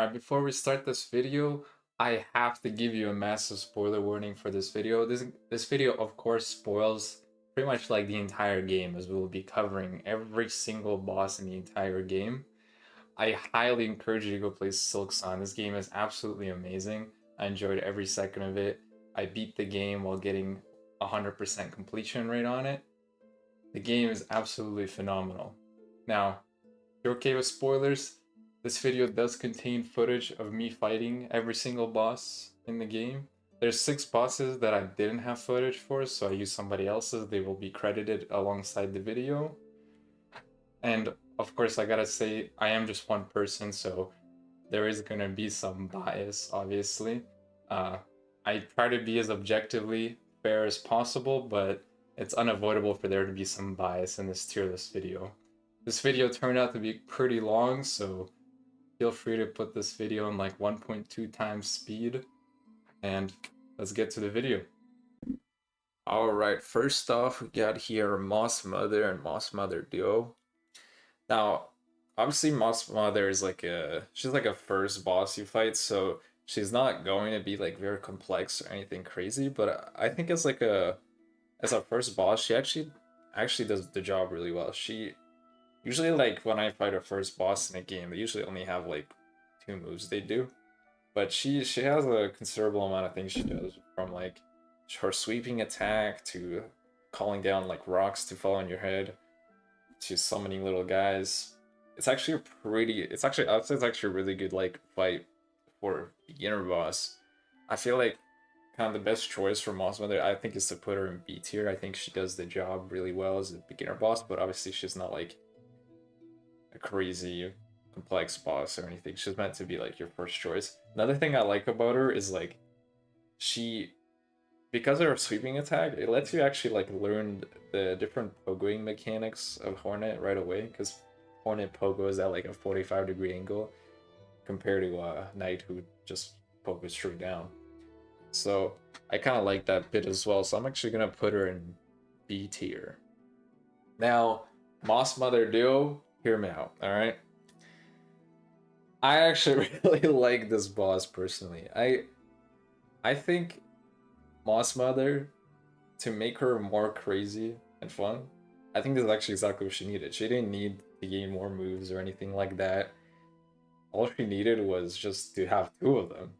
Alright, before we start this video, I have to give you a massive spoiler warning for this video. This video, of course, spoils pretty much like the entire game, as we will be covering every single boss in the entire game. I highly encourage you to go play Silksong. This game is absolutely amazing. I enjoyed every second of it. I beat the game while getting 100% completion rate on it. The game is absolutely phenomenal. Now, if you're okay with spoilers, this video does contain footage of me fighting every single boss in the game. There's 6 bosses that I didn't have footage for, so I used somebody else's. They will be credited alongside the video. And of course, I gotta say, I am just one person, so there is gonna be some bias, obviously. I try to be as objectively fair as possible, but it's unavoidable for there to be some bias in this tier list video. This video turned out to be pretty long, so feel free to put this video in like 1.2 times speed, and let's get to the video. Alright, first off, we got here Moss Mother and Moss Mother duo. Now, obviously Moss Mother is she's like a first boss you fight, so she's not going to be like very complex or anything crazy, but I think as a first boss, she actually does the job really well. She usually, like, when I fight a first boss in a game, they usually only have like 2 moves they do, but she has a considerable amount of things she does, from like her sweeping attack to calling down like rocks to fall on your head to summoning little guys. It's actually I'd say it's actually a really good like fight for beginner boss. I feel like kind of the best choice for Moss Mother, I think, is to put her in B tier. I think she does the job really well as a beginner boss, but obviously she's not like a crazy complex boss or anything. She's meant to be like your first choice. Another thing I like about her is like because of her sweeping attack, it lets you actually like learn the different pogoing mechanics of Hornet right away, because Hornet pogos at like a 45-degree angle compared to Knight, who just pogos straight down. So I kind of like that bit as well, so I'm actually gonna put her in B tier. Now, Moss Mother duo, hear me out, alright? I actually really like this boss personally. I think Moss Mother, to make her more crazy and fun, I think this is actually exactly what she needed. She didn't need to gain more moves or anything like that. All she needed was just to have 2 of them.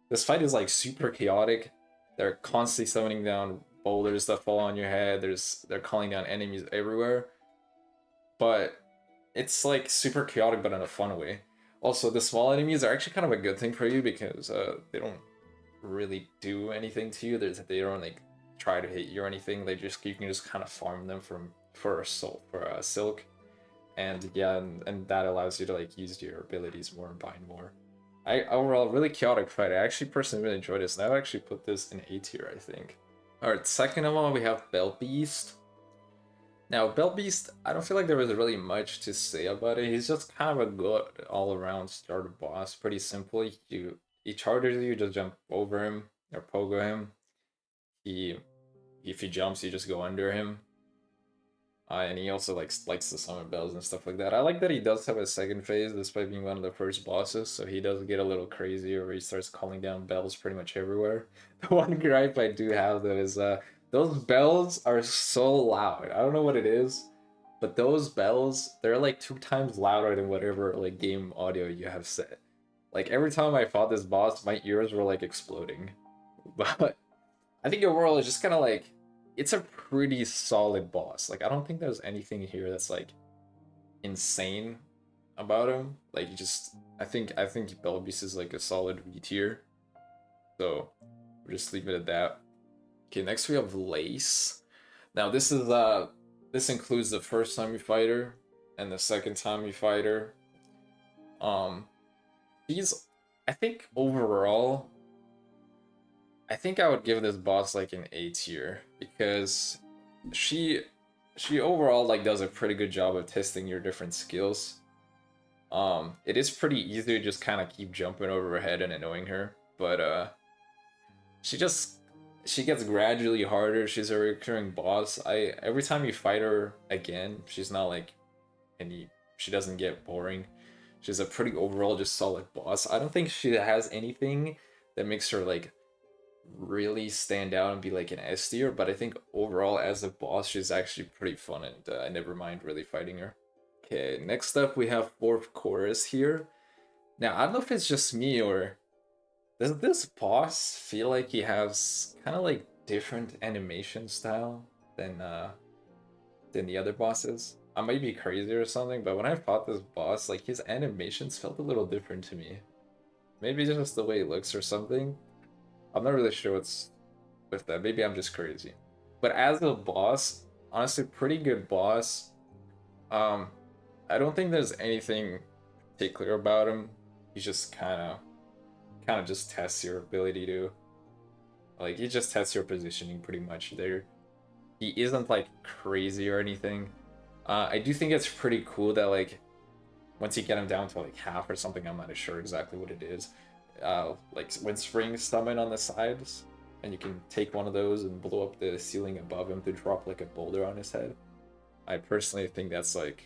This fight is like super chaotic. They're constantly summoning down boulders that fall on your head. They're calling down enemies everywhere. But it's like super chaotic, but in a fun way. Also, the small enemies are actually kind of a good thing for you, because they don't really do anything to you. They don't like try to hit you or anything. You can just kind of farm them for silk, and yeah, and that allows you to like use your abilities more and bind more. Overall, really chaotic fight. I actually personally really enjoyed this, and I would actually put this in A tier, I think. Alright, second of all, we have Bell Beast. Now, Bell Beast, I don't feel like there was really much to say about it. He's just kind of a good all-around starter boss. Pretty simple. He charges you, just jump over him or pogo him. If he jumps, you just go under him. And he also likes to summon bells and stuff like that. I like that he does have a second phase, despite being one of the first bosses, so he does get a little crazier where he starts calling down bells pretty much everywhere. The one gripe I do have, though, is those bells are so loud. I don't know what it is, but those bells, they're like 2 times louder than whatever like game audio you have set. Like, every time I fought this boss, my ears were like exploding. But I think overall it's just kind of like, it's a pretty solid boss. Like, I don't think there's anything here that's like insane about him. Like, I think Bell Beast is like a solid V tier. So we'll just leave it at that. Okay, next we have Lace. Now this includes the first time you fight her and the second time you fight her. I think overall, I think I would give this boss like an A tier, because she overall like does a pretty good job of testing your different skills. It is pretty easy to just kind of keep jumping over her head and annoying her, but she gets gradually harder. She's a recurring boss. Every time you fight her again, she's not like she doesn't get boring. She's a pretty overall just solid boss. I don't think she has anything that makes her like really stand out and be like an S tier, but I think overall as a boss, she's actually pretty fun, and I never mind really fighting her. Okay, next up we have fourth chorus here. Now I don't know if it's just me or does this boss feel like he has kind of like different animation style than the other bosses? I might be crazy or something, but when I fought this boss, like his animations felt a little different to me. Maybe just the way it looks or something. I'm not really sure what's with that. Maybe I'm just crazy. But as a boss, honestly, pretty good boss. Um, I don't think there's anything particular about him. He's just kind of just tests your ability to, like, he just tests your positioning pretty much there. He isn't like crazy or anything. I do think it's pretty cool that like once you get him down to like half or something, I'm not sure exactly what it is. Like when springs summon on the sides, and you can take one of those and blow up the ceiling above him to drop like a boulder on his head. I personally think that's like,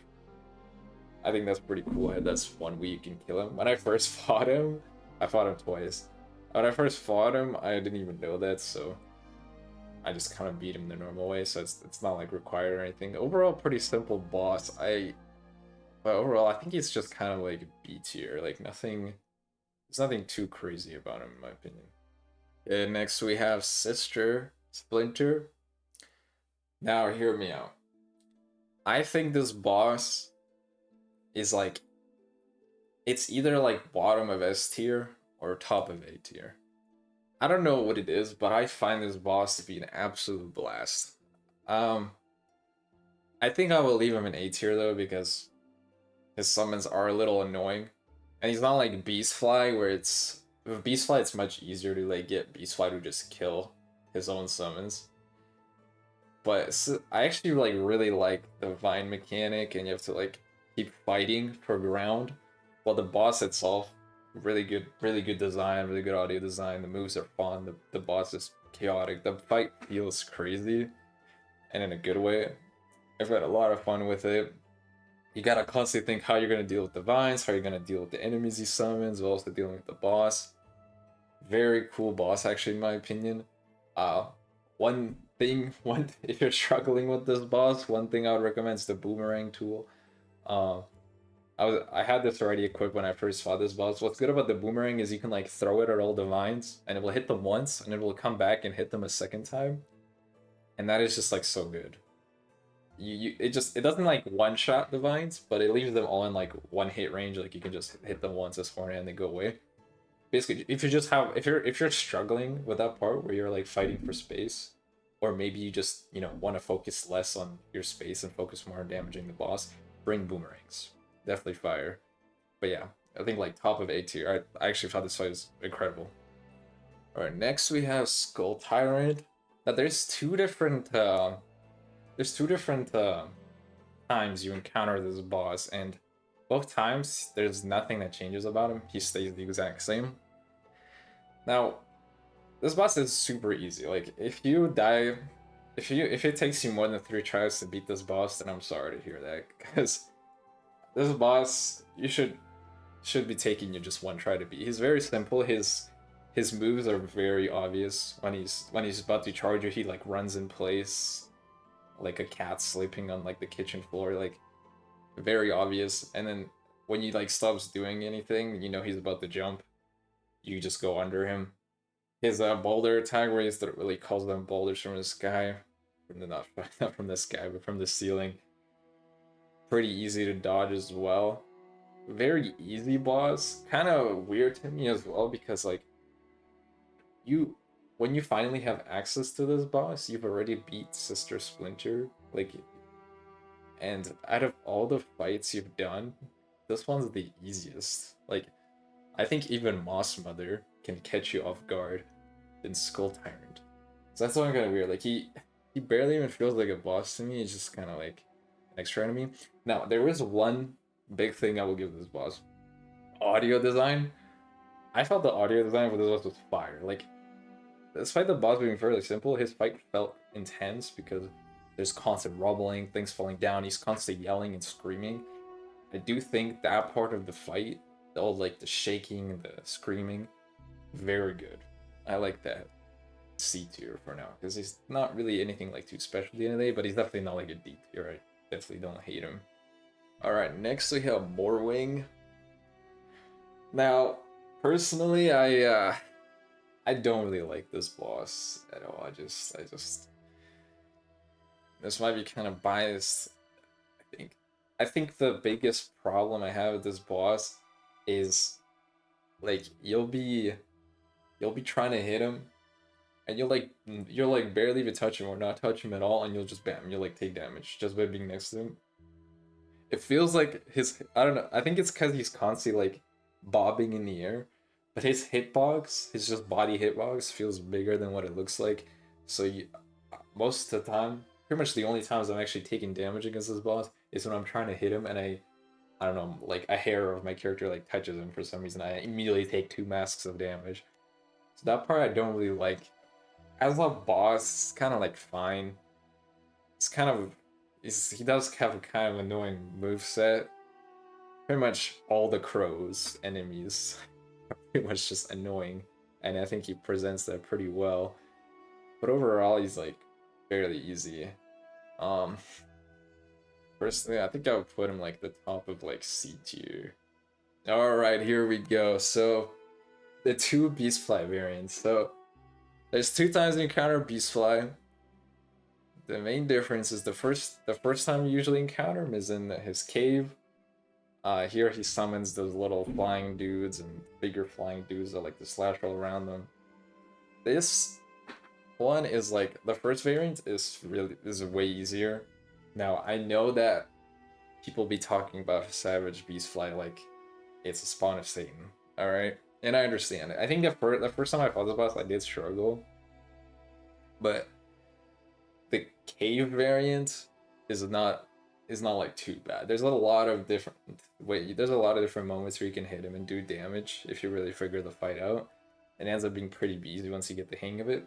I think that's pretty cool. That's one way you can kill him. When I first fought him, I fought him twice. When I first fought him, I didn't even know that, so I just kind of beat him the normal way, so it's not like required or anything. Overall, pretty simple boss. But overall, I think he's just kind of like B tier. Like nothing, there's nothing too crazy about him in my opinion. Okay, next we have Sister Splinter. Now hear me out. I think this boss is like, it's either like bottom of S tier or top of A tier. I don't know what it is, but I find this boss to be an absolute blast. I think I will leave him in A tier though, because his summons are a little annoying. And he's not like Beastfly, where it's, with Beastfly it's much easier to like get Beastfly to just kill his own summons. But I actually like really like the vine mechanic, and you have to like keep fighting for ground. While the boss itself, really good design, really good audio design. The moves are fun. The boss is chaotic. The fight feels crazy, and in a good way. I've had a lot of fun with it. You gotta constantly think how you're gonna deal with the vines, how you're gonna deal with the enemies he summons, while also dealing with the boss. Very cool boss, actually, in my opinion. One thing, if you're struggling with this boss, one thing I would recommend is the boomerang tool. I had this already equipped when I first fought this boss. What's good about the boomerang is you can like throw it at all the vines, and it will hit them once, and it will come back and hit them a second time, and that is just like so good. It doesn't like one shot the vines, but it leaves them all in like one hit range. Like you can just hit them once as Hornet and they go away. Basically, if you're struggling with that part where you're like fighting for space, or maybe you just want to focus less on your space and focus more on damaging the boss, bring boomerangs. Definitely fire. But yeah, I think like top of A tier. I actually thought this fight was incredible. Alright, next we have Skull Tyrant. Now there's two different times you encounter this boss, and both times there's nothing that changes about him. He stays the exact same. Now, this boss is super easy. Like if you die, if it takes you more than 3 tries to beat this boss, then I'm sorry to hear that, because this boss, you should be taking you just one try to beat. He's very simple. His moves are very obvious. When he's about to charge you, he like runs in place like a cat sleeping on like the kitchen floor, like very obvious. And then when he like stops doing anything, he's about to jump, you just go under him. His boulder attack, where he really calls them boulders from the sky, not from the sky, but from the ceiling. Pretty easy to dodge as well. Very easy boss. Kind of weird to me as well, because like when you finally have access to this boss, you've already beat Sister Splinter. Like, and out of all the fights you've done, this one's the easiest. Like, I think even Mossmother can catch you off guard than Skull Tyrant. So that's why kind of weird. Like he barely even feels like a boss to me. It's just kind of like an extra enemy. Now there is one big thing I will give this boss: audio design. I felt the audio design for this boss was fire. Like, despite the boss being fairly simple, his fight felt intense because there's constant rumbling, things falling down. He's constantly yelling and screaming. I do think that part of the fight, all like the shaking, the screaming, very good. I like that C tier for now because he's not really anything like too special at the end of the day, but he's definitely not like a D tier. I definitely don't hate him. All right, next we have Moorwing. Now, personally, I don't really like this boss at all. I just this might be kind of biased. I think the biggest problem I have with this boss is like you'll be trying to hit him and you'll like barely even touch him or not touch him at all, and you'll just bam, you'll like take damage just by being next to him. It feels like his, I don't know, I think it's because he's constantly like bobbing in the air, but his hitbox, his just body hitbox feels bigger than what it looks like. So you, most of the time, pretty much the only times I'm actually taking damage against this boss is when I'm trying to hit him and I don't know, like a hair of my character like touches him for some reason. I immediately take 2 masks of damage. So that part I don't really like. As a boss, it's kind of like fine. It's kind of, he does have a kind of annoying moveset. Pretty much all the crows enemies are pretty much just annoying, and I think he presents that pretty well. But overall, he's like fairly easy. Um, Personally, I think I would put him like the top of like C tier. All right, here we go. So the 2 Beastfly variants. So there's 2 times you encounter Beastfly. The main difference is the first time you usually encounter him is in his cave. Here he summons those little flying dudes and bigger flying dudes that like to slash all around them. This one is like the first variant is way easier. Now I know that people be talking about Savage Beastfly like it's a spawn of Satan. All right, and I understand it. I think the first time I fought this boss, I did struggle, but the cave variant is not like too bad. There's a lot of different moments where you can hit him and do damage if you really figure the fight out. It ends up being pretty easy once you get the hang of it.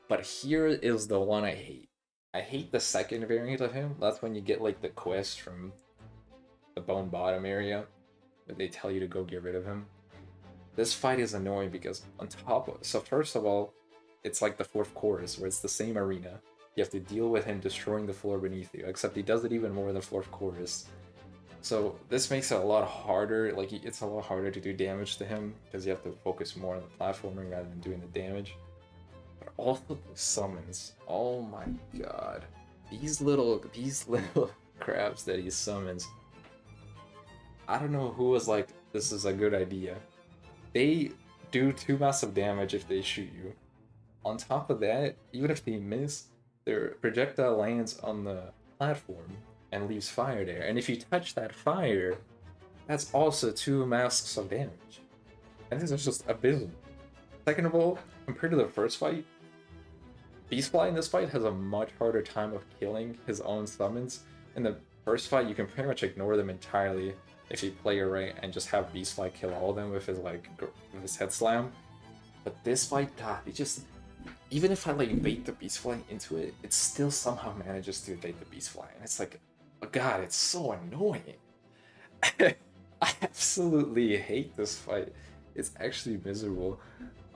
But here is the one I hate. I hate the second variant of him. That's when you get like the quest from the Bone Bottom area, but they tell you to go get rid of him. This fight is annoying because on top of, so first of all, it's like the 4th chorus where it's the same arena. You have to deal with him destroying the floor beneath you, except he does it even more in the 4th chorus. So this makes it a lot harder, like it's a lot harder to do damage to him because you have to focus more on the platforming rather than doing the damage. But also the summons, oh my god. These little crabs that he summons. I don't know who was like, this is a good idea. They do 2 massive damage if they shoot you. On top of that, even if they miss, their projectile lands on the platform and leaves fire there. And if you touch that fire, that's also 2 masks of damage. And this is just abysmal. Second of all, compared to the first fight, Beastfly in this fight has a much harder time of killing his own summons. In the first fight, you can pretty much ignore them entirely if you play it right and just have Beastfly kill all of them with his head slam. But this fight, god, it just, even if I like bait the Beastfly into it, it still somehow manages to evade the Beastfly, and it's like, oh god, it's so annoying. I absolutely hate this fight. It's actually miserable.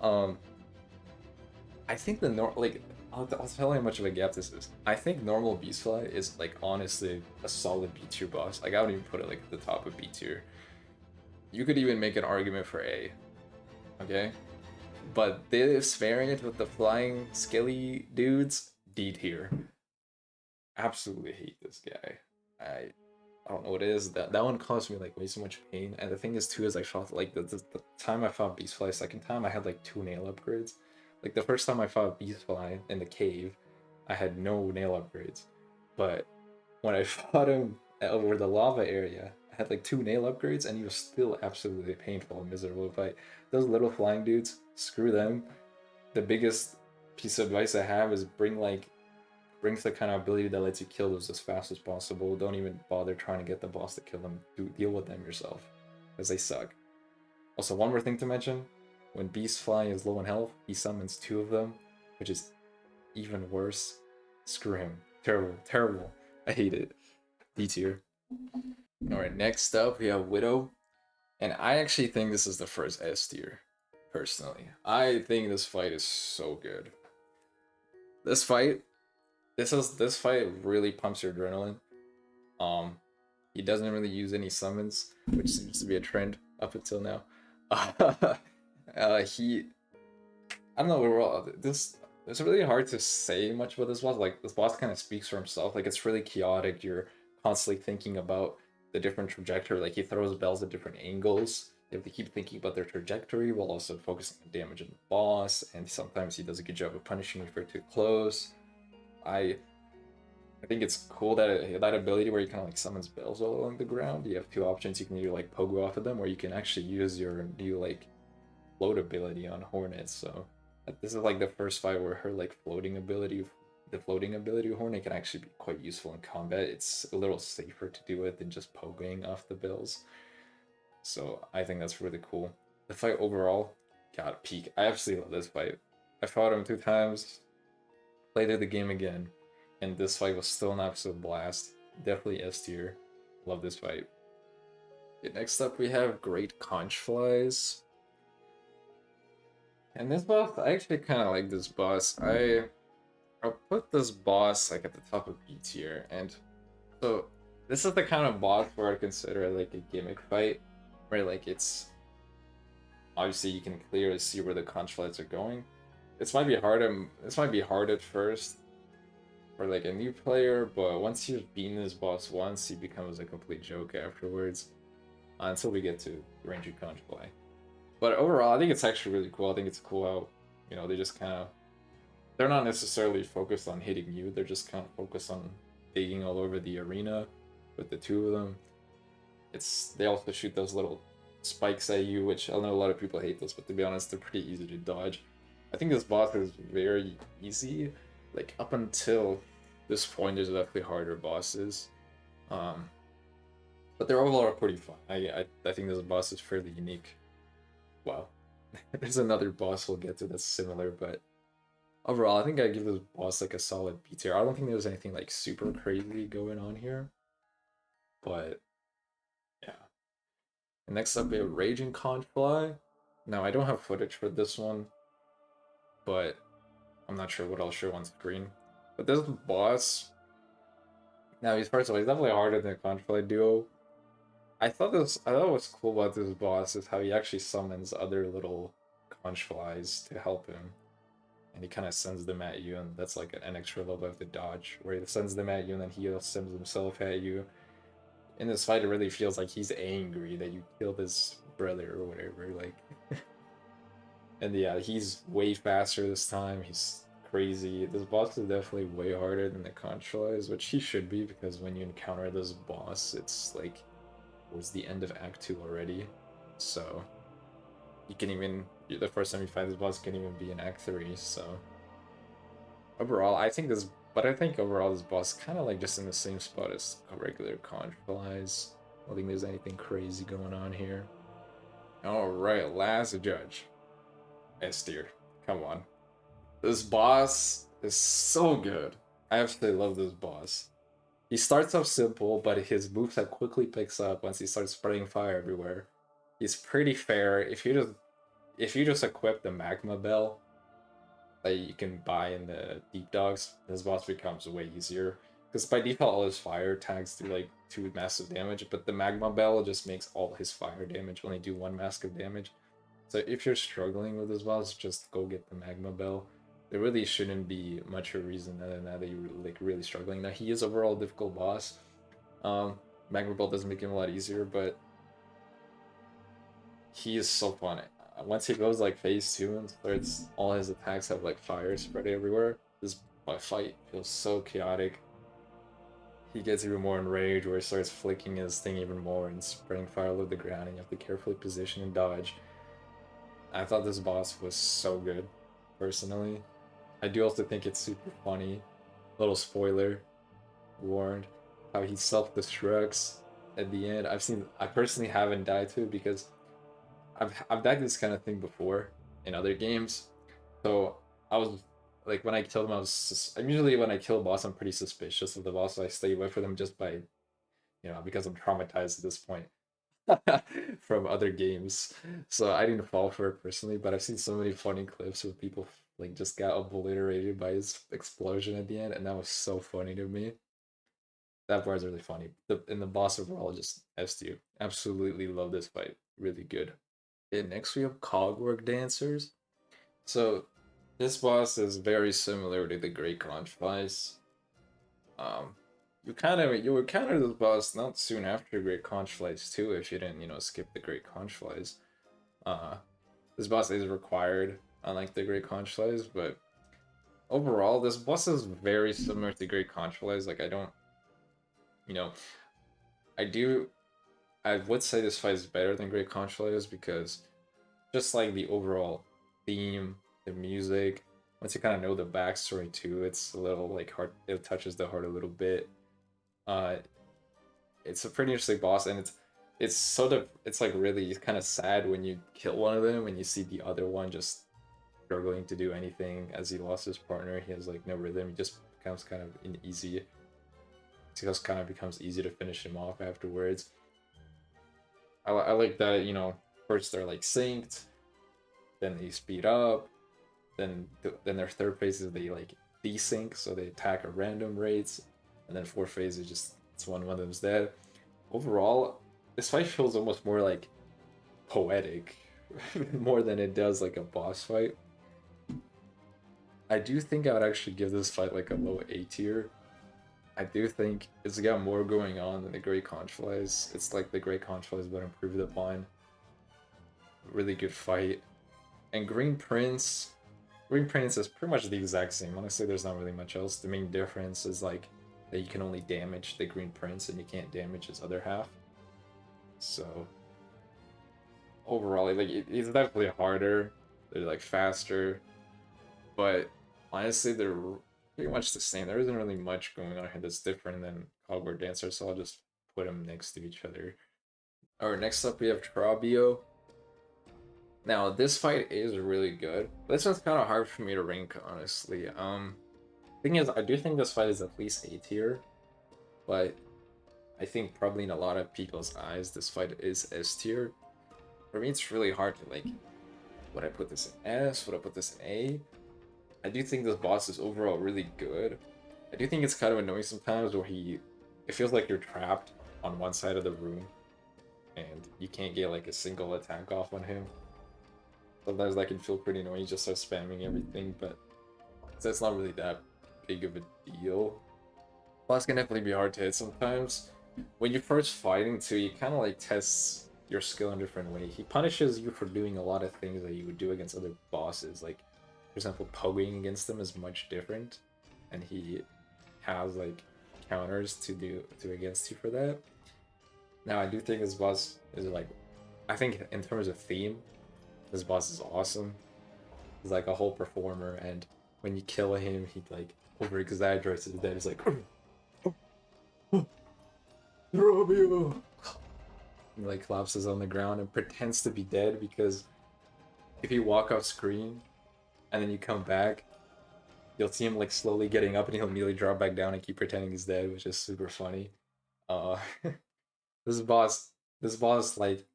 I think I'll tell you how much of a gap this is. I think normal Beastfly is like honestly a solid B tier boss. Like I would even put it like at the top of B tier. You could even make an argument for A. Okay? But this variant with the flying skelly dudes, D tier. Absolutely hate this guy. I don't know what it is. That one caused me like way so much pain. And the thing is too is I fought like the time I fought Beastfly second time I had like 2 nail upgrades. Like the first time I fought Beastfly in the cave, I had no nail upgrades. But when I fought him over the lava area, I had like 2 nail upgrades and he was still absolutely painful and miserable fight. Those little flying dudes, screw them. The biggest piece of advice I have is bring the kind of ability that lets you kill those as fast as possible. Don't even bother trying to get the boss to kill them. Deal with them yourself, because they suck. Also, one more thing to mention. When Beastfly is low in health, he summons 2 of them, which is even worse. Screw him. Terrible. Terrible. I hate it. D tier. Alright, next up we have Widow. And I actually think this is the first S tier, personally. I think this fight is so good. This fight, this fight really pumps your adrenaline. Um, he doesn't really use any summons, which seems to be a trend up until now. He, I don't know. It's really hard to say much about this boss. Like this boss kind of speaks for himself. Like it's really chaotic. You're constantly thinking about the different trajectory. Like he throws bells at different angles. You have to keep thinking about their trajectory while also focusing on damage on the boss. And sometimes he does a good job of punishing you for too close. I I think it's cool that that ability where you kind of like summons bells all along the ground. You have two options. You can either like pogo off of them, or you can actually use your new like float ability on Hornet. So this is like the first fight where her like the floating ability of Hornet can actually be quite useful in combat. It's a little safer to do it than just pogoing off the bells. So I think that's really cool. The fight overall, got peak. I absolutely love this fight. I fought him 2 times, played the game again, and this fight was still an absolute blast. Definitely S tier. Love this fight. Okay, next up we have Great Conchflies. And this boss, I actually kind of like this boss. I'll put this boss like at the top of B tier, and so this is the kind of boss where I consider like a gimmick fight, where like it's obviously you can clearly see where the Conchflies are going. This might be hard. This might be hard at first for like a new player, but once you've beaten this boss once, he becomes a complete joke afterwards. Until we get to Ranger Conchfly. But overall, I think it's actually really cool. I think it's cool how, they just kind of, they're not necessarily focused on hitting you. They're just kind of focused on digging all over the arena with the two of them. They also shoot those little spikes at you, which I know a lot of people hate those, but to be honest, they're pretty easy to dodge. I think this boss is very easy. Like up until this point, there's definitely harder bosses. But they're overall pretty fun. I think this boss is fairly unique. Well, there's another boss we'll get to that's similar, but overall, I think I give this boss like a solid B tier. I don't think there's anything like super crazy going on here, but yeah. And next up, we have Raging Conchfly. Now, I don't have footage for this one, but I'm not sure what I'll show on screen. But this boss, now he's first of all, he's definitely harder than the Conchfly duo. I thought what's cool about this boss is how he actually summons other little Conchflies to help him. And he kind of sends them at you, and that's like an extra level of the dodge, where he sends them at you and then he sends himself at you. In this fight, it really feels like he's angry that you killed his brother or whatever, like. And yeah, he's way faster this time, he's crazy. This boss is definitely way harder than the Conchflies, which he should be, because when you encounter this boss, it's like towards the end of Act 2 already, so the first time you fight this boss can even be in Act 3, so overall, I think overall this boss kind of like just in the same spot as a regular Conchflies. I don't think there's anything crazy going on here. Alright, last judge. S tier. Come on. This boss is so good. I absolutely love this boss. He starts off simple, but his moveset quickly picks up once he starts spreading fire everywhere. He's pretty fair. If you just equip the magma bell that you can buy in the deep dogs, this boss becomes way easier. Because by default, all his fire tags do like 2 massive damage, but the magma bell just makes all his fire damage only do 1 massive damage. So if you're struggling with this boss, just go get the magma bell. There really shouldn't be much of a reason other than that you're like really struggling. Now he is overall a difficult boss. Magma Ball does make him a lot easier, but he is so fun. Once he goes like phase 2 and starts, all his attacks have like fire spread everywhere. This fight feels so chaotic. He gets even more enraged where he starts flicking his thing even more and spreading fire all over the ground, and you have to carefully position and dodge. I thought this boss was so good, personally. I do also think it's super funny. Little spoiler, warned, how he self-destructs at the end. I personally haven't died to it because I've died to this kind of thing before in other games. So I was like, when I killed him, usually when I kill a boss, I'm pretty suspicious of the boss, so I stay away from them just by you know, because I'm traumatized at this point from other games. So I didn't fall for it personally, but I've seen so many funny clips where people like just got obliterated by his explosion at the end, and that was so funny to me. That part is really funny. And the boss overall just S tier. Absolutely love this fight. Really good. And next we have Cogwork Dancers. So this boss is very similar to the Great Conchflies. Um, you would counter this boss not soon after Great Conchflies too if you didn't, you know, skip the Great Conchflies. Uh, this boss is required, unlike the Great Conchflies, but overall this boss is very similar to Great Conchflies. Like I don't, you know, I do, I would say this fight is better than Great Conchflies because just like the overall theme, the music, once you kind of know the backstory too, it's a little like hard. It touches the heart a little bit. Uh, it's a pretty interesting boss, and it's sort of it's like really kind of sad when you kill one of them and you see the other one just struggling to do anything as he lost his partner. He has like no rhythm. He just becomes kind of an easy. It just kind of becomes easy to finish him off afterwards. I like that, you know, first they're like synced, then they speed up, then their third phase is they like desync, so they attack at random rates, and then fourth phase is just it's one of them's dead. Overall, this fight feels almost more like poetic, more than it does like a boss fight. I do think I would actually give this fight like a low A tier. I do think it's got more going on than the Great Conchflies. It's like the Great Conchflies but improved upon. Really good fight. And Green Prince is pretty much the exact same. Honestly, there's not really much else. The main difference is like that you can only damage the Green Prince and you can't damage his other half. So overall, like it's definitely harder. They're like faster, but honestly, they're pretty much the same. There isn't really much going on here that's different than Cogwork Dancers, so I'll just put them next to each other. Alright, next up we have Trobbio. Now, this fight is really good. This one's kind of hard for me to rank, honestly. Thing is, I do think this fight is at least A tier, but I think probably in a lot of people's eyes, this fight is S tier. For me, it's really hard to like, would I put this in S? Would I put this in A? I do think this boss is overall really good. I do think it's kind of annoying sometimes where it feels like you're trapped on one side of the room and you can't get like a single attack off on him. Sometimes that can feel pretty annoying, you just start spamming everything, but it's not really that big of a deal. Boss can definitely be hard to hit sometimes. When you're first fighting too, you kind of like test your skill in a different way. He punishes you for doing a lot of things that you would do against other bosses, like for example, pogoing against them is much different, and he has like counters to do against you for that. Now I do think this boss is like, I think in terms of theme, this boss is awesome. He's like a whole performer, and when you kill him, he like over exaggerates his death. He's like, Trobbio! He like collapses on the ground and pretends to be dead because if you walk off screen and then you come back, you'll see him like slowly getting up and he'll immediately drop back down and keep pretending he's dead, which is super funny. Uh, this boss like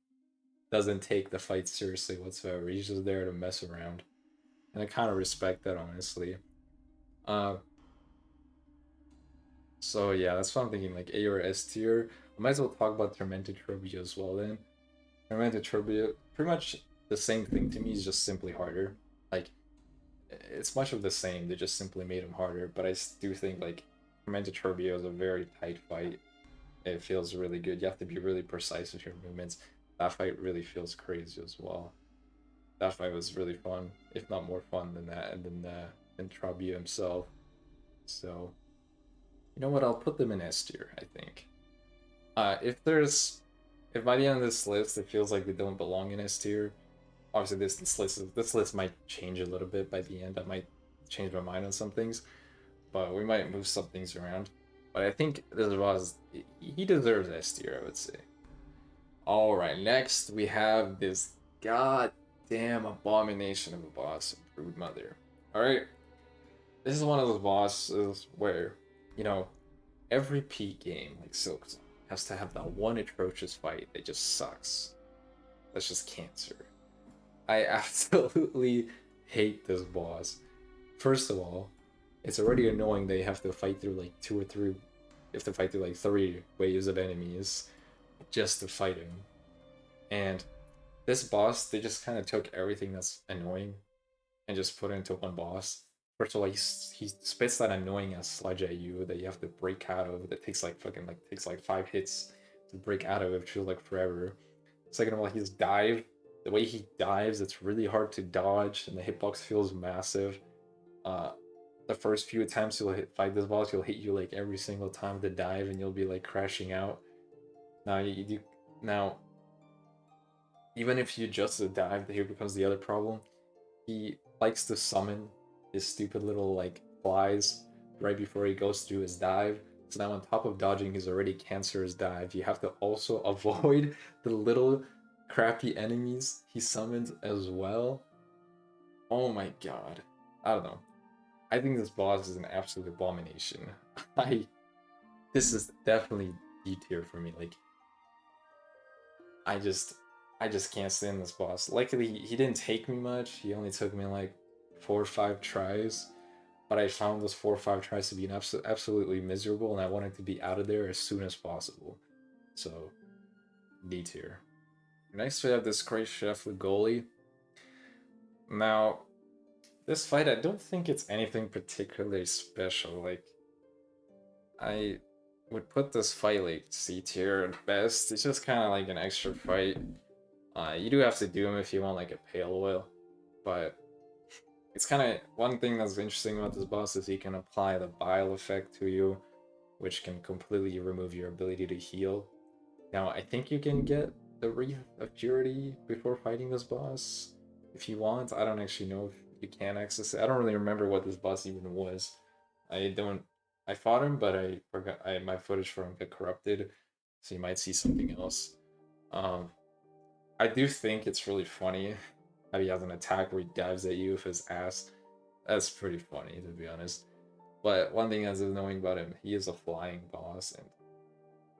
doesn't take the fight seriously whatsoever. He's just there to mess around, and I kind of respect that, honestly. Uh, so yeah, that's what I'm thinking, like A or S tier. I might as well talk about Tormented Trobbio as well then. Tormented Trobbio, pretty much the same thing to me, is just simply harder. Like, it's much of the same, they just simply made him harder, but I do think like Tormented Trobbio is a very tight fight. It feels really good. You have to be really precise with your movements. That fight really feels crazy as well. That fight was really fun, if not more fun than that, and than Trobbio himself. So, you know what? I'll put them in S tier, I think. If by the end of this list it feels like they don't belong in S tier, obviously this list might change a little bit by the end. I might change my mind on some things, but we might move some things around. But I think this was he deserves S tier, I would say. All right, next we have this goddamn abomination of a boss, Broodmother. All right, this is one of those bosses where, you know, every P game like Silksong has to have that one atrocious fight that just sucks. That's just cancer. I absolutely hate this boss. First of all, it's already annoying that you have to fight through like 2 or 3. You have to fight through like 3 waves of enemies just to fight him. And this boss, they just kind of took everything that's annoying and just put it into one boss. First of all, he spits that annoying ass sludge at you that you have to break out of. That takes like 5 hits to break out of. It feels like forever. Second of all, his dive. The way he dives, it's really hard to dodge, and the hitbox feels massive. The first few times you'll fight this boss, he'll hit you like every single time to dive, and you'll be like crashing out. Now, even if you just dive, here becomes the other problem. He likes to summon his stupid little like flies right before he goes through his dive. So now on top of dodging his already cancerous dive, you have to also avoid the little crappy enemies he summons as well. Oh my god. I don't know. I think this boss is an absolute abomination. This is definitely D tier for me. Like, I just can't stand this boss. Luckily, he didn't take me much. He only took me like 4 or 5 tries. But I found those 4 or 5 tries to be absolutely miserable, and I wanted to be out of there as soon as possible. So, D tier. Next, we have this great chef Lugoli. Now, this fight, I don't think it's anything particularly special. Like, I would put this fight like C tier at best. It's just kind of like an extra fight. You do have to do him if you want like a pale oil, but it's kind of one thing that's interesting about this boss is he can apply the bile effect to you, which can completely remove your ability to heal. Now, I think you can get the Wreath of Purity before fighting this boss if you want. I don't actually know if you can access it. I don't really remember what this boss even was. I fought him, but I forgot. My footage for him got corrupted, so you might see something else. I do think it's really funny how he has an attack where he dives at you with his ass. That's pretty funny, to be honest. But one thing that's annoying about him, he is a flying boss, and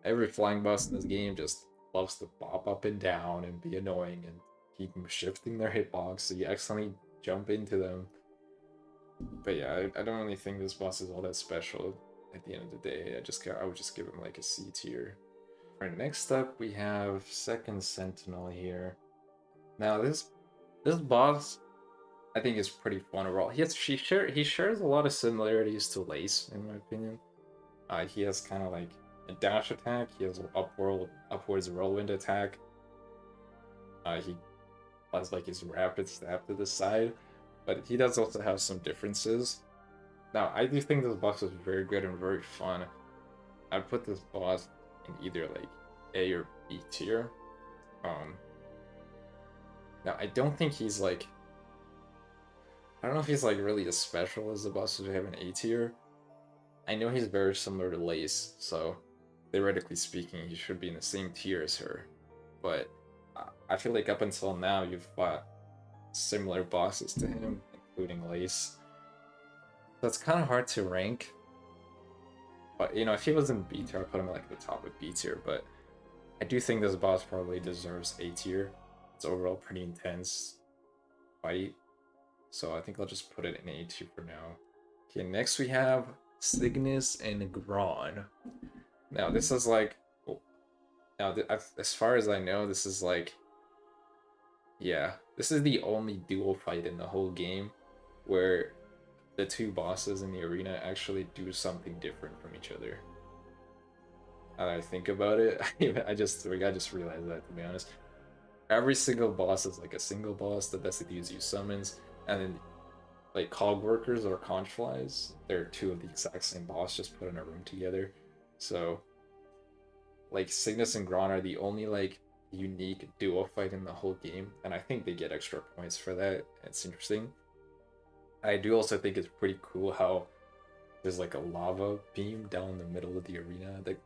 every flying boss in this game just loves to bop up and down and be annoying and keep shifting their hitbox, so you accidentally jump into them. But yeah, I don't really think this boss is all that special at the end of the day. I would just give him like a C tier. Alright, next up we have second Sentinel here. Now this boss I think is pretty fun overall. He shares a lot of similarities to Lace in my opinion. He has kind of like a dash attack. He has an upwards whirlwind attack. He has like his rapid stab to the side, but he does also have some differences. Now, I do think this boss is very good and very fun. I'd put this boss in either like A or B tier. Now I don't think he's like, I don't know if he's like really as special as the bosses we have in A tier. I know he's very similar to Lace, so theoretically speaking, he should be in the same tier as her. But I feel like up until now, you've fought similar bosses to him, including Lace. So it's kind of hard to rank. But, you know, if he was in B tier, I'd put him like at the top of B tier. But I do think this boss probably deserves A tier. It's overall pretty intense fight. So I think I'll just put it in A tier for now. Okay, next we have Signis Gron. Now this is like, as far as I know, this is like, yeah, this is the only dual fight in the whole game where the 2 bosses in the arena actually do something different from each other. Now that I think about it, I just realized that, to be honest. Every single boss is like a single boss that basically use summons, and then like Cogworkers or Conchflies, they're 2 of the exact same boss just put in a room together. So like Signis and Gron are the only like unique duo fight in the whole game, and I think they get extra points for that. It's interesting. I do also think it's pretty cool how there's like a lava beam down the middle of the arena. Like,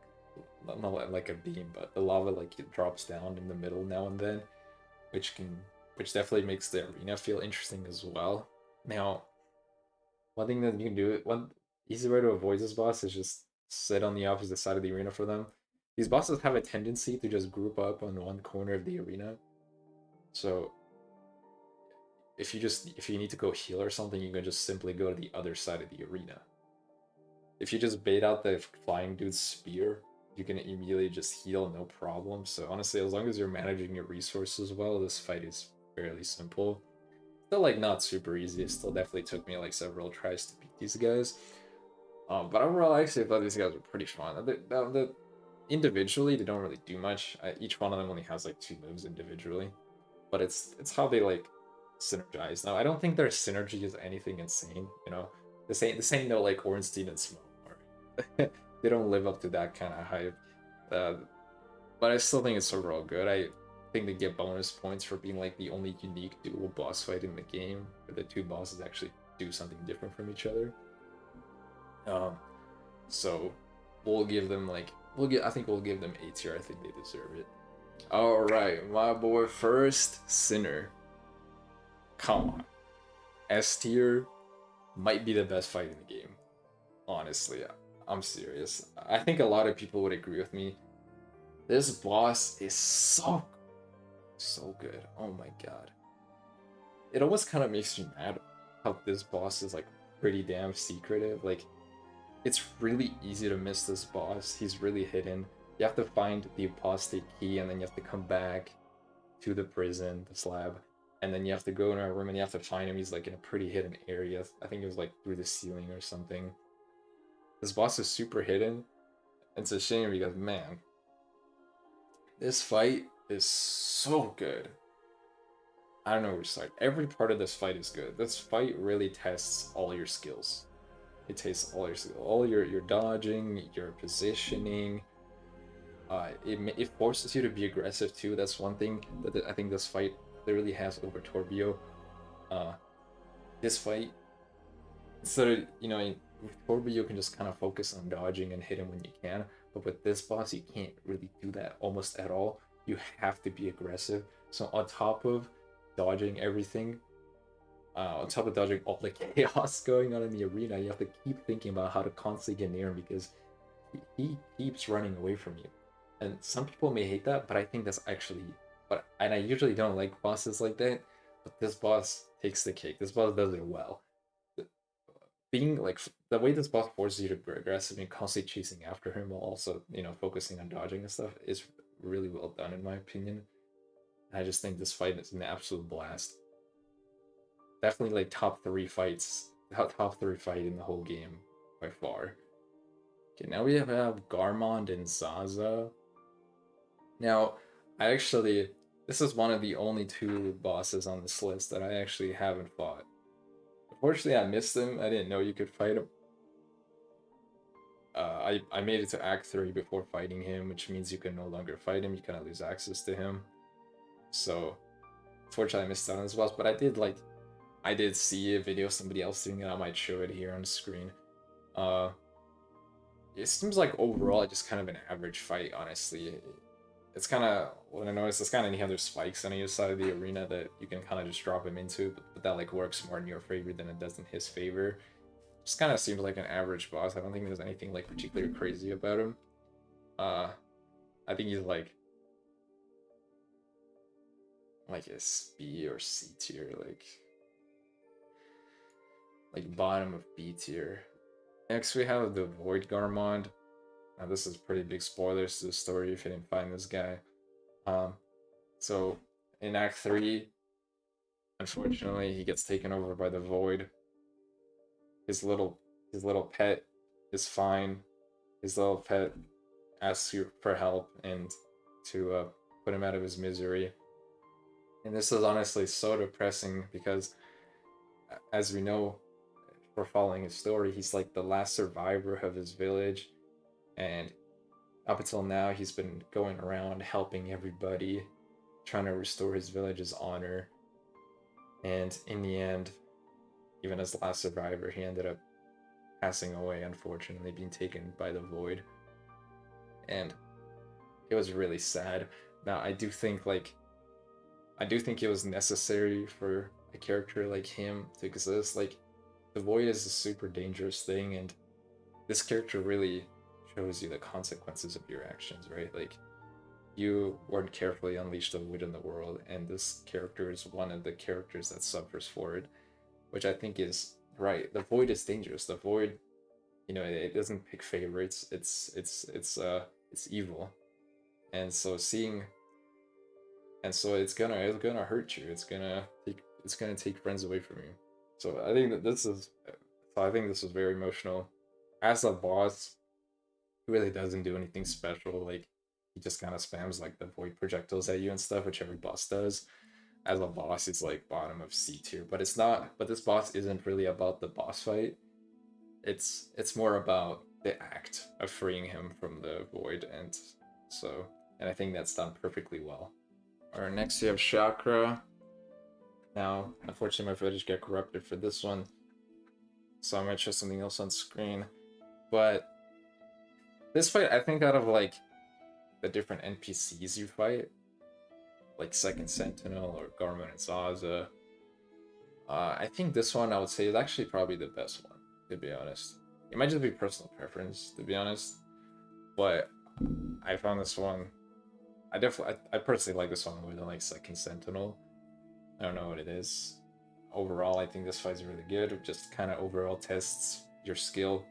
not like a beam, but the lava like it drops down in the middle now and then, which definitely makes the arena feel interesting as well. Now, one thing that you can do, one easy way to avoid this boss is just sit on the opposite side of the arena for them. these bosses have a tendency to just group up on one corner of the arena. So if you need to go heal or something, you can just simply go to the other side of the arena. If you just bait out the flying dude's spear, you can immediately just heal, no problem. So honestly, as long as you're managing your resources well, this fight is fairly simple. Still like not super easy. It still definitely took me like several tries to beat these guys. But overall, I actually thought these guys were pretty fun. Individually, they don't really do much. Each one of them only has like 2 moves individually, but it's how they like synergize. Now, I don't think their synergy is anything insane. You know, this ain't no like Ornstein and Smoke. They don't live up to that kind of hype. But I still think it's overall good. I think they get bonus points for being like the only unique dual boss fight in the game, where the 2 bosses actually do something different from each other. So we'll give them like I think we'll give them A tier. I think they deserve it. All right, my boy first Sinner. Come on, S tier might be the best fight in the game. Honestly, I'm serious. I think a lot of people would agree with me. This boss is so good. Oh my god. It almost kind of makes me mad how this boss is like pretty damn secretive. Like, it's really easy to miss this boss. He's really hidden. You have to find the apostate key, and then you have to come back to the prison, the slab, and then you have to go in our room and you have to find him. He's like in a pretty hidden area. I think it was like through the ceiling or something. This boss is super hidden. It's a shame because, man, this fight is so good. I don't know where to start. Every part of this fight is good. This fight really tests all your skills. It tests all your skills. All your dodging, your positioning. It forces you to be aggressive too. That's one thing that I think this fight clearly has over Trobbio. This fight, instead of, you know, with Trobbio you can just kind of focus on dodging and hit him when you can, but with this boss you can't really do that almost at all. You have to be aggressive. So on top of dodging everything, on top of dodging all the chaos going on in the arena, you have to keep thinking about how to constantly get near him because he keeps running away from you. And some people may hate that, but I think that's actually, and I usually don't like bosses like that, but this boss takes the cake. This boss does it well. Being like, the way this boss forces you to be aggressive and constantly chasing after him while also, you know, focusing on dodging and stuff is really well done in my opinion. I just think this fight is an absolute blast. Definitely like top 3 fight in the whole game by far. Okay, now we have Garmond and Zaza. Now, this is one of the only 2 bosses on this list that I actually haven't fought. Unfortunately, I missed him. I didn't know you could fight him. I made it to Act 3 before fighting him, which means you can no longer fight him. You kind of lose access to him. So, unfortunately, I missed out on this boss, but I did see a video of somebody else doing it. I might show it here on the screen. It seems like overall it's just kind of an average fight, honestly. It's kind of, what I noticed, it's kind of, you have those spikes on either side of the arena that you can kind of just drop him into, but that like works more in your favor than it does in his favor. Just kind of seems like an average boss. I don't think there's anything like particularly crazy about him. I think he's like a B or C tier, like bottom of B tier. Next we have the Void Garmond. Now this is pretty big spoilers to the story if you didn't find this guy. So in Act 3, unfortunately, he gets taken over by the Void. His little pet is fine. His little pet asks you for help and to put him out of his misery. And this is honestly so depressing because, as we know, for following his story, he's like the last survivor of his village, and up until now he's been going around helping everybody, trying to restore his village's honor. And in the end, even as the last survivor, he ended up passing away, unfortunately, being taken by the Void. And it was really sad. Now I do think it was necessary for a character like him to exist. Like, the Void is a super dangerous thing, and this character really shows you the consequences of your actions, right? Like, you weren't carefully unleashed the void in the world, and this character is one of the characters that suffers for it, which I think is right. The void is dangerous. The void, you know, it doesn't pick favorites. It's evil, and so it's gonna hurt you. It's gonna take friends away from you. So I think that this is very emotional. As a boss, he really doesn't do anything special. Like, he just kind of spams like the void projectiles at you and stuff, which every boss does. As a boss, it's like bottom of C tier, but it's not. But this boss isn't really about the boss fight. It's more about the act of freeing him from the void, and I think that's done perfectly well. Alright, next you have Shakra. Now, unfortunately, my footage got corrupted for this one, so I might show something else on screen. But this fight, I think, out of like the different NPCs you fight, like Second Sentinel or Garmond Zaza, I think this one I would say is actually probably the best one, to be honest. It might just be personal preference, to be honest, but I found this one. I personally like this one more than like Second Sentinel. I don't know what it is. Overall, I think this fight's really good. It just kind of overall tests your skill.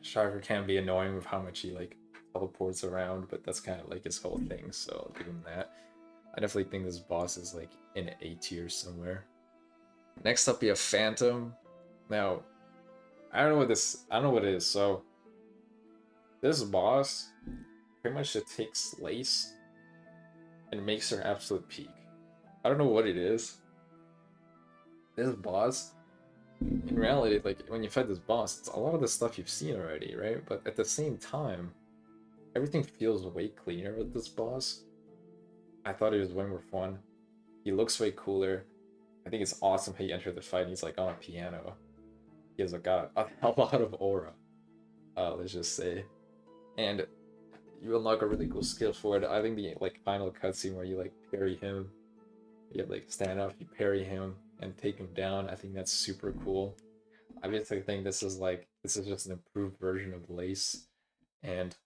Shakra can be annoying with how much he like teleports around, but that's kind of like his whole thing, so I'll give him that. I definitely think this boss is like in A tier somewhere. Next up, we have Phantom. Now, I don't know what it is. So this boss pretty much just takes Lace and makes her absolute peak. I don't know what it is. This boss, in reality, like when you fight this boss, it's a lot of the stuff you've seen already, right? But at the same time, everything feels way cleaner with this boss. I thought it was way more fun. He looks way cooler. I think it's awesome how he entered the fight and he's like on a piano. He has like a lot of aura, let's just say. And you unlock a really cool skill for it. I think the like final cutscene where you like parry him, you like stand up, you parry him and take him down. I think that's super cool. I basically think this is just an improved version of Lace, and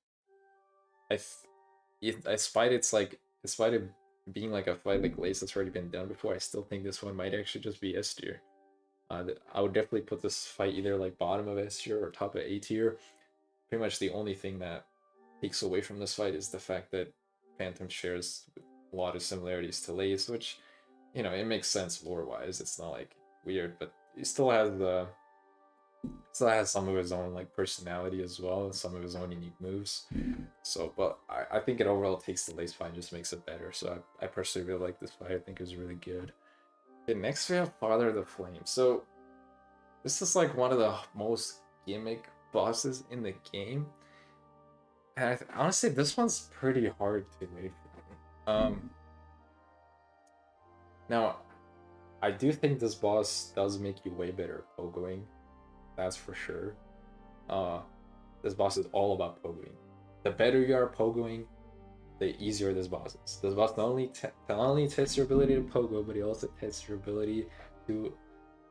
despite it being like a fight like Lace that's already been done before, I still think this one might actually just be S tier. I would definitely put this fight either like bottom of S tier or top of A tier. Pretty much the only thing that takes away from this fight is the fact that Phantom shares a lot of similarities to Lace, which, you know, it makes sense lore-wise. It's not like weird, but he still has some of his own like personality as well, and some of his own unique moves. So, but I think it overall takes the Lace fight and just makes it better. So I personally really like this fight. I think it was really good. Okay, next we have Father of the Flame. So this is like one of the most gimmick bosses in the game. And honestly, this one's pretty hard to make. Now, I do think this boss does make you way better at pogoing. That's for sure. This boss is all about pogoing. The better you are at pogoing, the easier this boss is. This boss not only tests your ability to pogo, but it also tests your ability to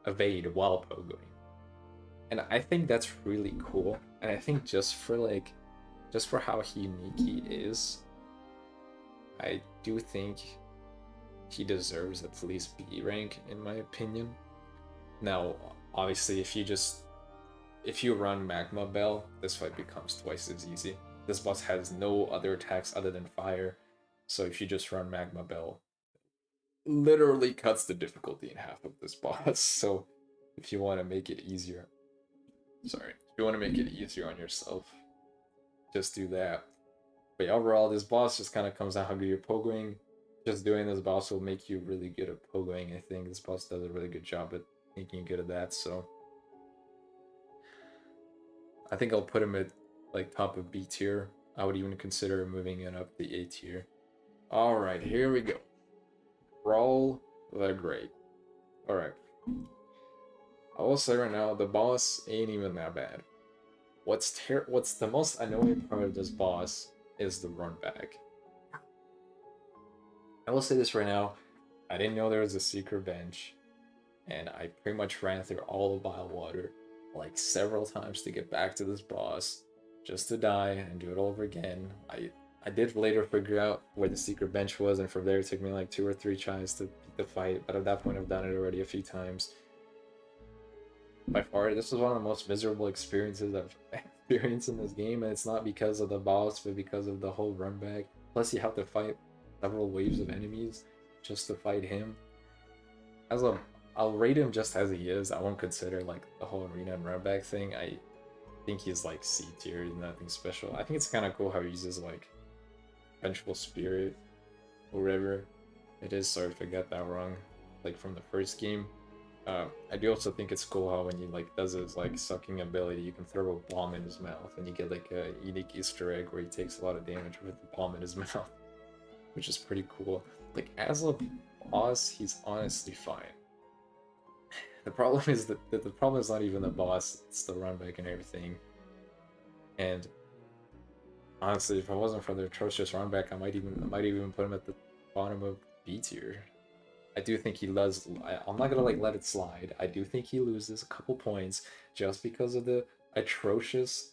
evade while pogoing. And I think that's really cool. And I think just for how unique he is, I do think he deserves at least B rank in my opinion. Now, obviously, if you run Magma Bell, this fight becomes twice as easy. This boss has no other attacks other than fire, so if you just run Magma Bell, literally cuts the difficulty in half of this boss. So if you want to make it easier, if you want to make it easier on yourself, just do that. But overall, this boss just kind of comes out how good you're pogoing. Just doing this boss will make you really good at pogoing. I think this boss does a really good job at making you good at that, so I think I'll put him at like top of B tier. I would even consider moving it up the A tier. Alright, here we go. Groal the Great. Alright. I will say right now, the boss ain't even that bad. What's the most annoying part of this boss is the run back. I will say this right now, I didn't know there was a secret bench, and I pretty much ran through all of Vile Water like several times to get back to this boss, just to die and do it all over again. I did later figure out where the secret bench was, and from there it took me like 2 or 3 tries to beat the fight, but at that point I've done it already a few times. By far, this is one of the most miserable experiences I've experienced in this game, and it's not because of the boss, but because of the whole run back. Plus you have to fight several waves of enemies just to fight him. I'll rate him just as he is. I won't consider like the whole arena and run back thing. I think he's like C tier, nothing special. I think it's kind of cool how he uses like Vengeful Spirit, or whatever it is. Sorry if I got that wrong, like from the first game. I do also think it's cool how when he like does his like sucking ability, you can throw a bomb in his mouth and you get like a unique Easter egg where he takes a lot of damage with the bomb in his mouth, which is pretty cool. Like as a boss, he's honestly fine. The problem is that the problem is not even the boss; it's the run back and everything. And honestly, if it wasn't for the atrocious run back, I might even put him at the bottom of B tier. I do think he does. I'm not gonna like let it slide. I do think he loses a couple points just because of the atrocious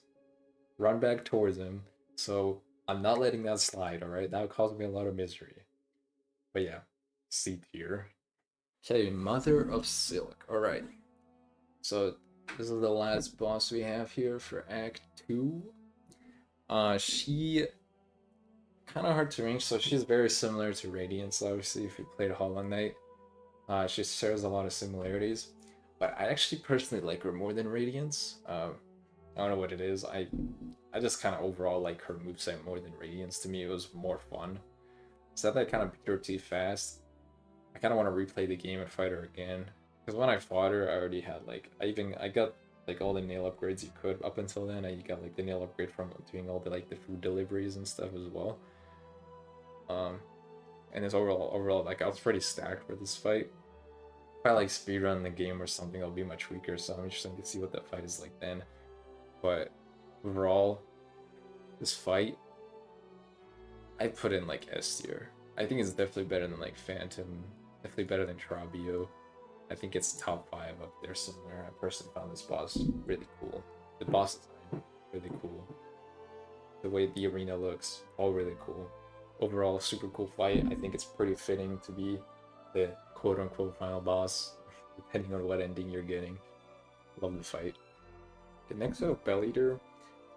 run back towards him. So I'm not letting that slide. All right, that would cause me a lot of misery. But yeah, C tier. Okay, Mother of Silk. All right. So this is the last boss we have here for Act 2. She kind of hard to range, so she's very similar to Radiance, obviously, if you played Hollow Knight. She shares a lot of similarities, but I actually personally like her more than Radiance. I don't know what it is. I just kind of overall like her moveset more than Radiance. To me, it was more fun. So that I kind of beat her too fast. I kind of want to replay the game and fight her again. Because when I fought her, I already had like, I got like all the nail upgrades you could up until then. I got like the nail upgrade from doing all the like the food deliveries and stuff as well. And it's overall like I was pretty stacked for this fight. If I like speedrun the game or something, I'll be much weaker, so I'm interested to see what that fight is like then. But overall, this fight, I put in like S tier. I think it's definitely better than like Phantom, definitely better than Trobbio. I think it's top 5 up there somewhere. I personally found this boss really cool. The boss design, really cool. The way the arena looks, all really cool. Overall, super cool fight. I think it's pretty fitting to be the quote-unquote final boss, depending on what ending you're getting. Love the fight. Okay, next up, Bell Eater.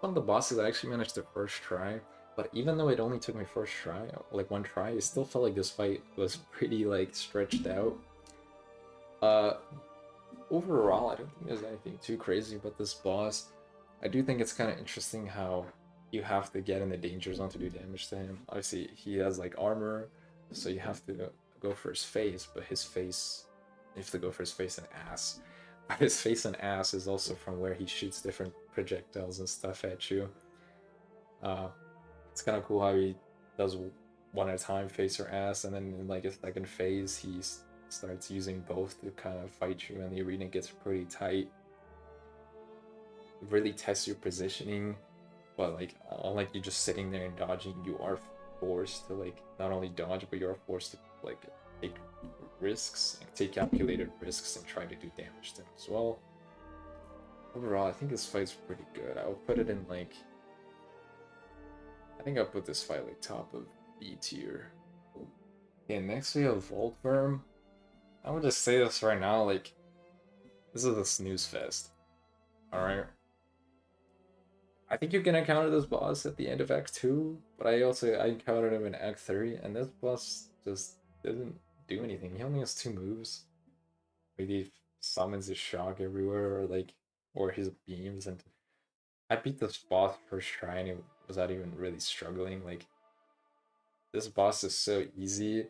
One of the bosses I actually managed to first try, but even though it only took me first try, like one try, it still felt like this fight was pretty like stretched out. Overall, I don't think there's anything too crazy about this boss. I do think it's kind of interesting how you have to get in the danger zone to do damage to him. Obviously, he has like armor, so you have to go for his face, but his face, you have to go for his face and ass. But his face and ass is also from where he shoots different projectiles and stuff at you. It's kind of cool how he does one at a time, face or ass, and then in like a second phase, he starts using both to kind of fight you, and the arena gets pretty tight. It really tests your positioning. But like, unlike you just sitting there and dodging, you are forced to like not only dodge, but you are forced to like take risks, like, take calculated risks, and try to do damage to them as well. Overall, I think this fight's pretty good. I would put it in like, I think I'll put this fight like top of B tier. Okay, next we have Voltwyrm. I would just say this right now, like, this is a snooze fest. Alright. I think you can encounter this boss at the end of Act 2, but I encountered him in Act 3, and this boss just didn't do anything. He only has 2 moves. Maybe he summons his shock everywhere, or his beams, and I beat this boss first try and it without even really struggling. Like, this boss is so easy,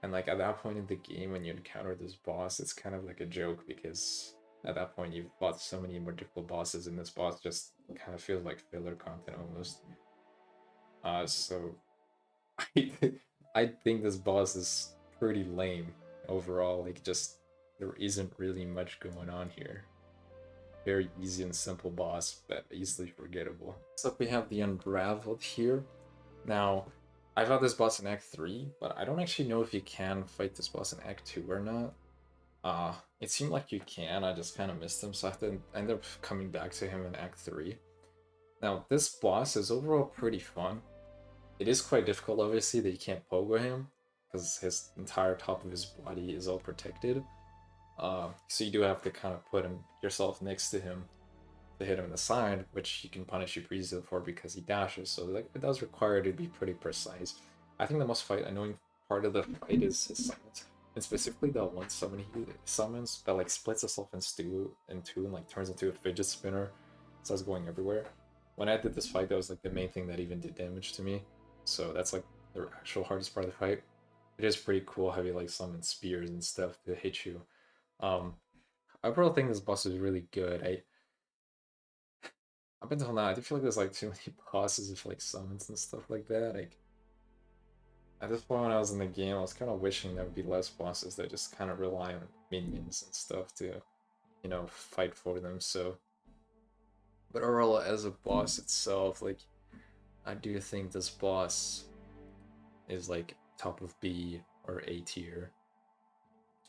and like at that point in the game when you encounter this boss, it's kind of like a joke because at that point you've fought so many more difficult bosses, and this boss just kind of feels like filler content almost. So I think this boss is pretty lame overall. Like, just there isn't really much going on here. Very easy and simple boss, but easily forgettable. So we have the Unravelled here. Now, I fought this boss in Act 3, but I don't actually know if you can fight this boss in Act 2 or not. It seemed like you can, I just kind of missed him, so I have to end up coming back to him in Act 3. Now, this boss is overall pretty fun. It is quite difficult, obviously, that you can't pogo him, because his entire top of his body is all protected. So you do have to kind of put yourself next to him to hit him in the side, which you can punish you pretty easily for because he dashes. So like, it does require you to be pretty precise. I think the most annoying part of the fight is his summons, and specifically the one summon he summons that like splits itself in two and like turns into a fidget spinner, starts going everywhere. When I did this fight, that was like the main thing that even did damage to me. So that's like the actual hardest part of the fight. It is pretty cool how you like summon spears and stuff to hit you. Um, I overall think this boss is really good. Up until now, I do feel like there's like too many bosses with like summons and stuff like that. Like at this point when I was in the game, I was kind of wishing there would be less bosses that just kind of rely on minions and stuff to, you know, fight for them. So, but overall, as a boss itself, like I do think this boss is like top of B or A tier.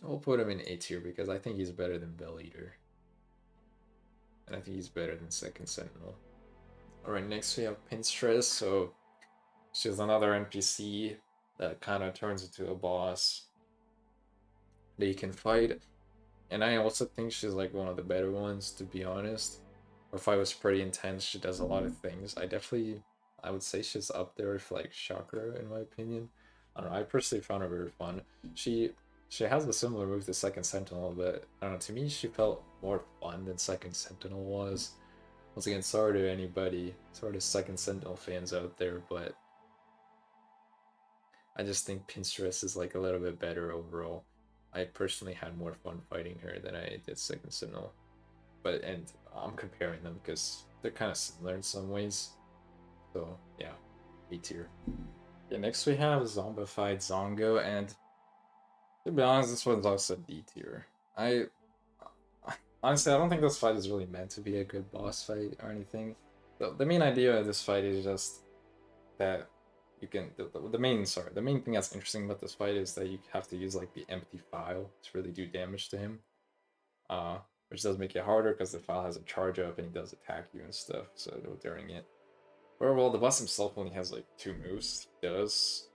I'll put him in A tier because I think he's better than Bell Eater. And I think he's better than Second Sentinel. Alright, next we have Pinstress. So she's another NPC that kind of turns into a boss that you can fight. And I also think she's like one of the better ones, to be honest. Her fight was pretty intense. She does a lot of things. I would say she's up there with like Shakra in my opinion. I don't know. I personally found her very fun. She has a similar move to Second Sentinel, but I don't know. To me, she felt more fun than Second Sentinel was. Once again, sorry to anybody, sorry to Second Sentinel fans out there, but I just think Pinstress is like a little bit better overall. I personally had more fun fighting her than I did Second Sentinel. And I'm comparing them because they're kind of similar in some ways. So yeah, B tier. Yeah, next we have Zombified Zango, and to be honest, this one's also D tier. I honestly, I don't think this fight is really meant to be a good boss fight or anything. The main idea of this fight is just that you can the main thing that's interesting about this fight is that you have to use like the empty file to really do damage to him. Which does make it harder because the file has a charge up and he does attack you and stuff, so during it. Well, the boss himself only has like 2 moves. He does.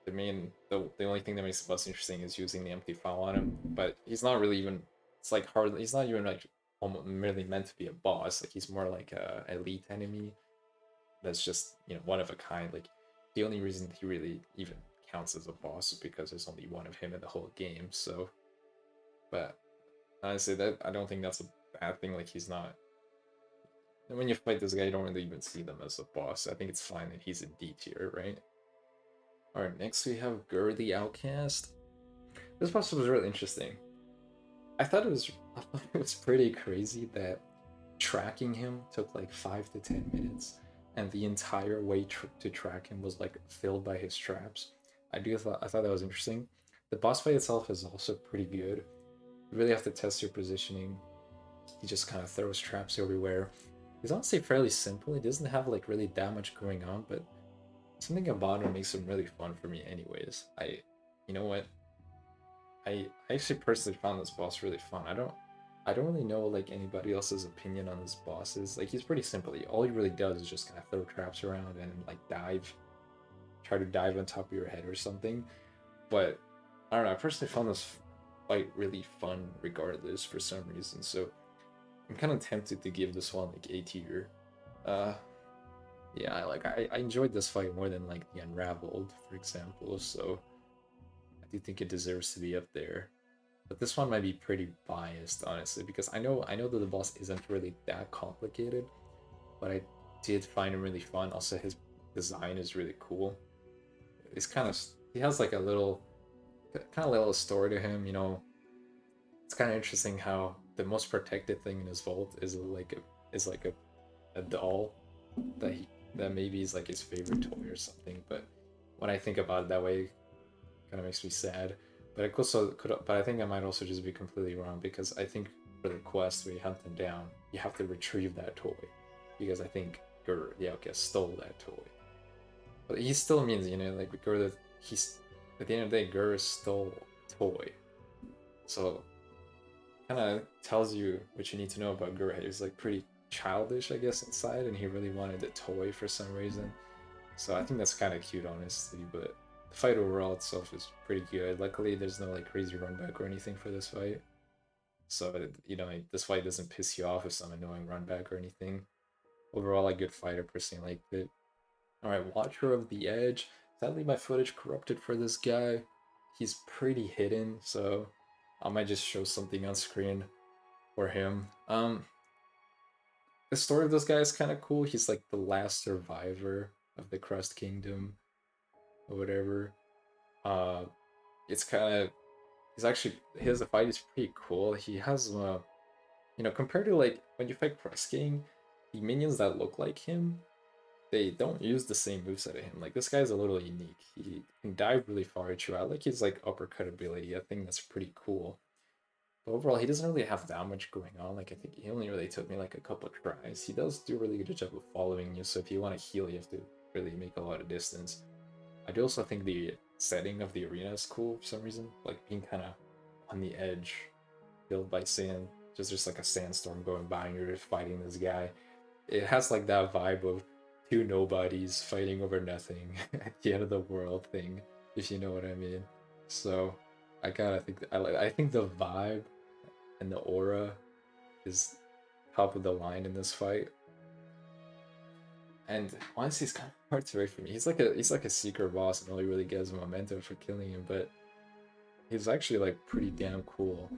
The only thing that makes the boss interesting is using the empty file on him, but he's not really even, it's like hard, he's not even like almost merely meant to be a boss. Like he's more like a elite enemy that's just, you know, one of a kind. Like the only reason he really even counts as a boss is because there's only one of him in the whole game. So, but honestly, that I don't think that's a bad thing. Like he's not. And when you fight this guy, you don't really even see them as a boss. I think it's fine that he's in D tier, right? Alright, next we have Gurr the Outcast. This boss was really interesting. I thought it was pretty crazy that tracking him took like 5 to 10 minutes, and the entire way to track him was like filled by his traps. I thought that was interesting. The boss fight itself is also pretty good. You really have to test your positioning. He just kind of throws traps everywhere. He's honestly fairly simple. He doesn't have like really that much going on, but something about him makes him really fun for me anyways. You know what? I actually personally found this boss really fun. I don't really know like anybody else's opinion on this boss is. Like he's pretty simple. All he really does is just kind of throw traps around and like try to dive on top of your head or something. But I don't know, I personally found this fight really fun regardless for some reason. So I'm kind of tempted to give this one like A tier. Yeah, I enjoyed this fight more than like the Unravelled, for example. So I do think it deserves to be up there. But this one might be pretty biased, honestly, because I know that the boss isn't really that complicated, but I did find him really fun. Also, his design is really cool. It's he has like a little story to him, you know. It's kind of interesting how the most protected thing in his vault is like a doll that maybe is like his favorite toy or something. But when I think about it that way, it kind of makes me sad. But but I think I might also just be completely wrong, because I think for the quest where you hunt them down, you have to retrieve that toy, because I think Gurr the Outcast stole that toy. But he still means, you know, like he's at the end of the day, Gurr stole a toy. So kind of tells you what you need to know about Gurr. He's like pretty childish, I guess, inside, and he really wanted a toy for some reason. So I think that's kind of cute, honestly. But the fight overall itself is pretty good. Luckily, there's no like crazy run back or anything for this fight. So you know, this fight doesn't piss you off with some annoying run back or anything. Overall, a good fighter, personally liked it. Alright, Watcher of the Edge. Sadly, my footage corrupted for this guy. He's pretty hidden, so I might just show something on screen for him. The story of this guy is kind of cool. He's like the last survivor of the Crust Kingdom or whatever. It's kind of he's actually his fight is pretty cool. He has you know, compared to like when you fight Crust King, the minions that look like him, they don't use the same moveset of him. Like this guy's a little unique. He can dive really far at you. I like his like uppercut ability. I think that's pretty cool. But overall, he doesn't really have that much going on. Like I think he only really took me like a couple of tries. He does do a really good job of following you. So if you want to heal, you have to really make a lot of distance. I do also think the setting of the arena is cool for some reason. Like being kind of on the edge, filled by sand. Just like a sandstorm going by and you're just fighting this guy. It has like that vibe of two nobodies fighting over nothing at the end of the world thing, if you know what I mean. So I gotta think I think the vibe and the aura is top of the line in this fight. And honestly, it's kind of hard to rate for me. He's like a secret boss, and all he really gets momentum for killing him. But he's actually like pretty damn cool.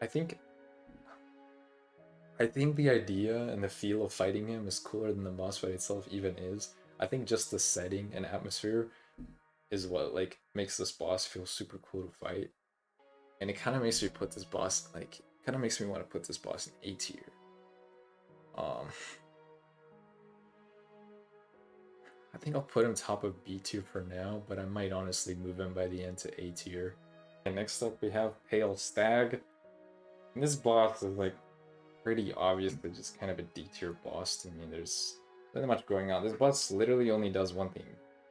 I think the idea and the feel of fighting him is cooler than the boss fight itself even is. I think just the setting and atmosphere is what like makes this boss feel super cool to fight. And it kind of makes me put this boss like kind of makes me want to put this boss in A tier. I think I'll put him top of B tier for now, but I might honestly move him by the end to A tier. And next up we have Pale Stag. And this boss is like pretty obviously just kind of a D tier boss to me. There's not much going on. This boss literally only does one thing.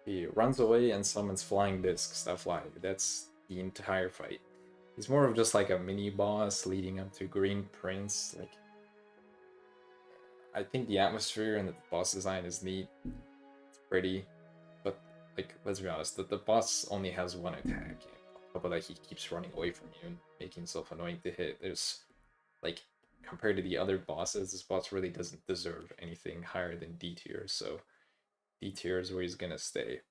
He runs away and summons flying discs that fly. That's the entire fight. He's more of just like a mini boss leading up to Green Prince. Like, I think the atmosphere and the boss design is neat. It's pretty, but like let's be honest, the boss only has one attack. And on top of that, he keeps running away from you and making himself annoying to hit. There's like compared to the other bosses, this boss really doesn't deserve anything higher than D tier, so D tier is where he's gonna stay.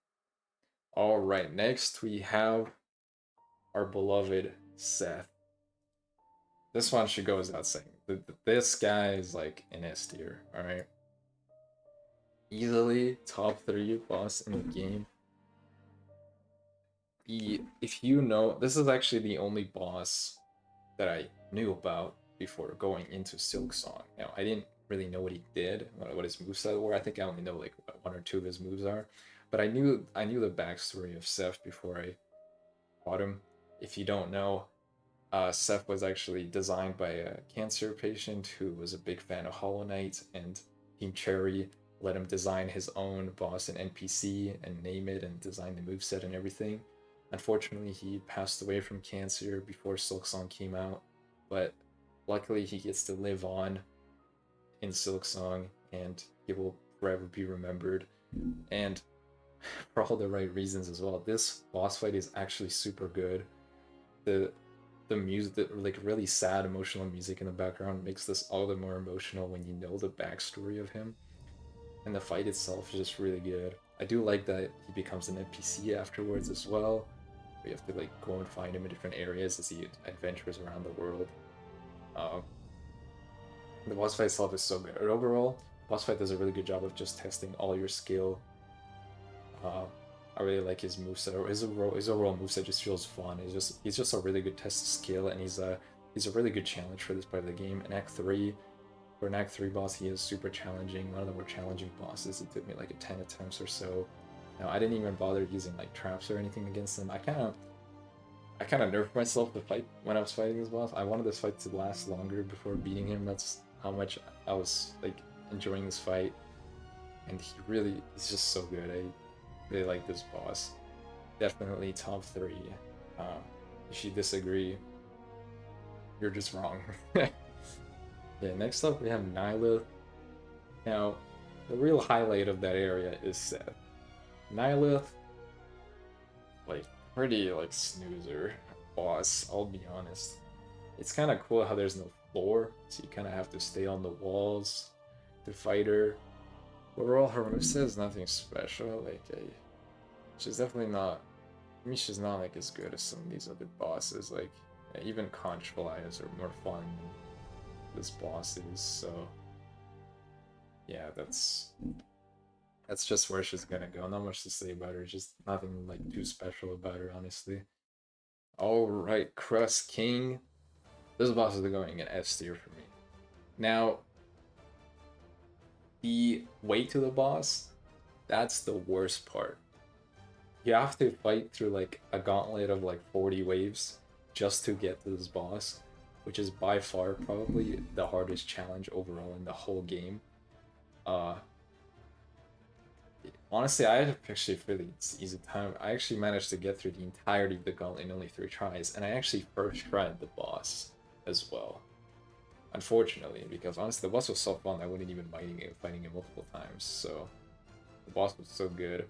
Alright, next we have our beloved Seth. This one should go without saying. This guy is like an S tier, alright? Easily top 3 boss in the game. If you know, this is actually the only boss that I knew about before going into Silksong. Now, I didn't really know what he did, what his moveset were. I think I only know like what 1 or 2 of his moves are. But I knew the backstory of Seth before I fought him. If you don't know, Seth was actually designed by a cancer patient who was a big fan of Hollow Knight, and Team Cherry let him design his own boss and NPC and name it and design the moveset and everything. Unfortunately, he passed away from cancer before Silksong came out, but luckily he gets to live on in Silksong, and he will forever be remembered. And for all the right reasons as well. This boss fight is actually super good. The music, the like really sad emotional music in the background makes this all the more emotional when you know the backstory of him. And the fight itself is just really good. I do like that he becomes an NPC afterwards as well. We have to like go and find him in different areas as he adventures around the world. The boss fight itself is so good. And overall, boss fight does a really good job of just testing all your skill. I really like his moveset. His overall moveset just feels fun. He's just a really good test of skill, and he's a really good challenge for this part of the game. In Act 3, for an Act 3 boss, he is super challenging. One of the more challenging bosses. It took me like 10 attempts or so. Now I didn't even bother using like traps or anything against him. I kind of nerfed myself to fight when I was fighting this boss. I wanted this fight to last longer before beating him. That's how much I was like enjoying this fight, and he's just so good. I really like this boss. Definitely top 3. If you disagree, you're just wrong. Yeah, next up we have Nyleth. Now, the real highlight of that area is Seth. Nyleth, like, pretty, like, snoozer boss, I'll be honest. It's kind of cool how there's no floor, so you kind of have to stay on the walls to fight her. Overall, her moveset is nothing special. Like, she's definitely not. I mean, she's not like as good as some of these other bosses. Like, even Conchflies are more fun than this boss is. So, yeah, that's just where she's gonna go. Not much to say about her. Just nothing like too special about her, honestly. All right, Crust King. This boss is going in S tier for me. Now, the way to the boss, that's the worst part. You have to fight through like a gauntlet of like 40 waves just to get to this boss, which is by far probably the hardest challenge overall in the whole game. Honestly, I had actually a really easy time. I actually managed to get through the entirety of the gauntlet in only 3 tries, and I actually first tried the boss as well. Unfortunately, because honestly, the boss was so fun I wouldn't even mind fighting it multiple times, so the boss was so good.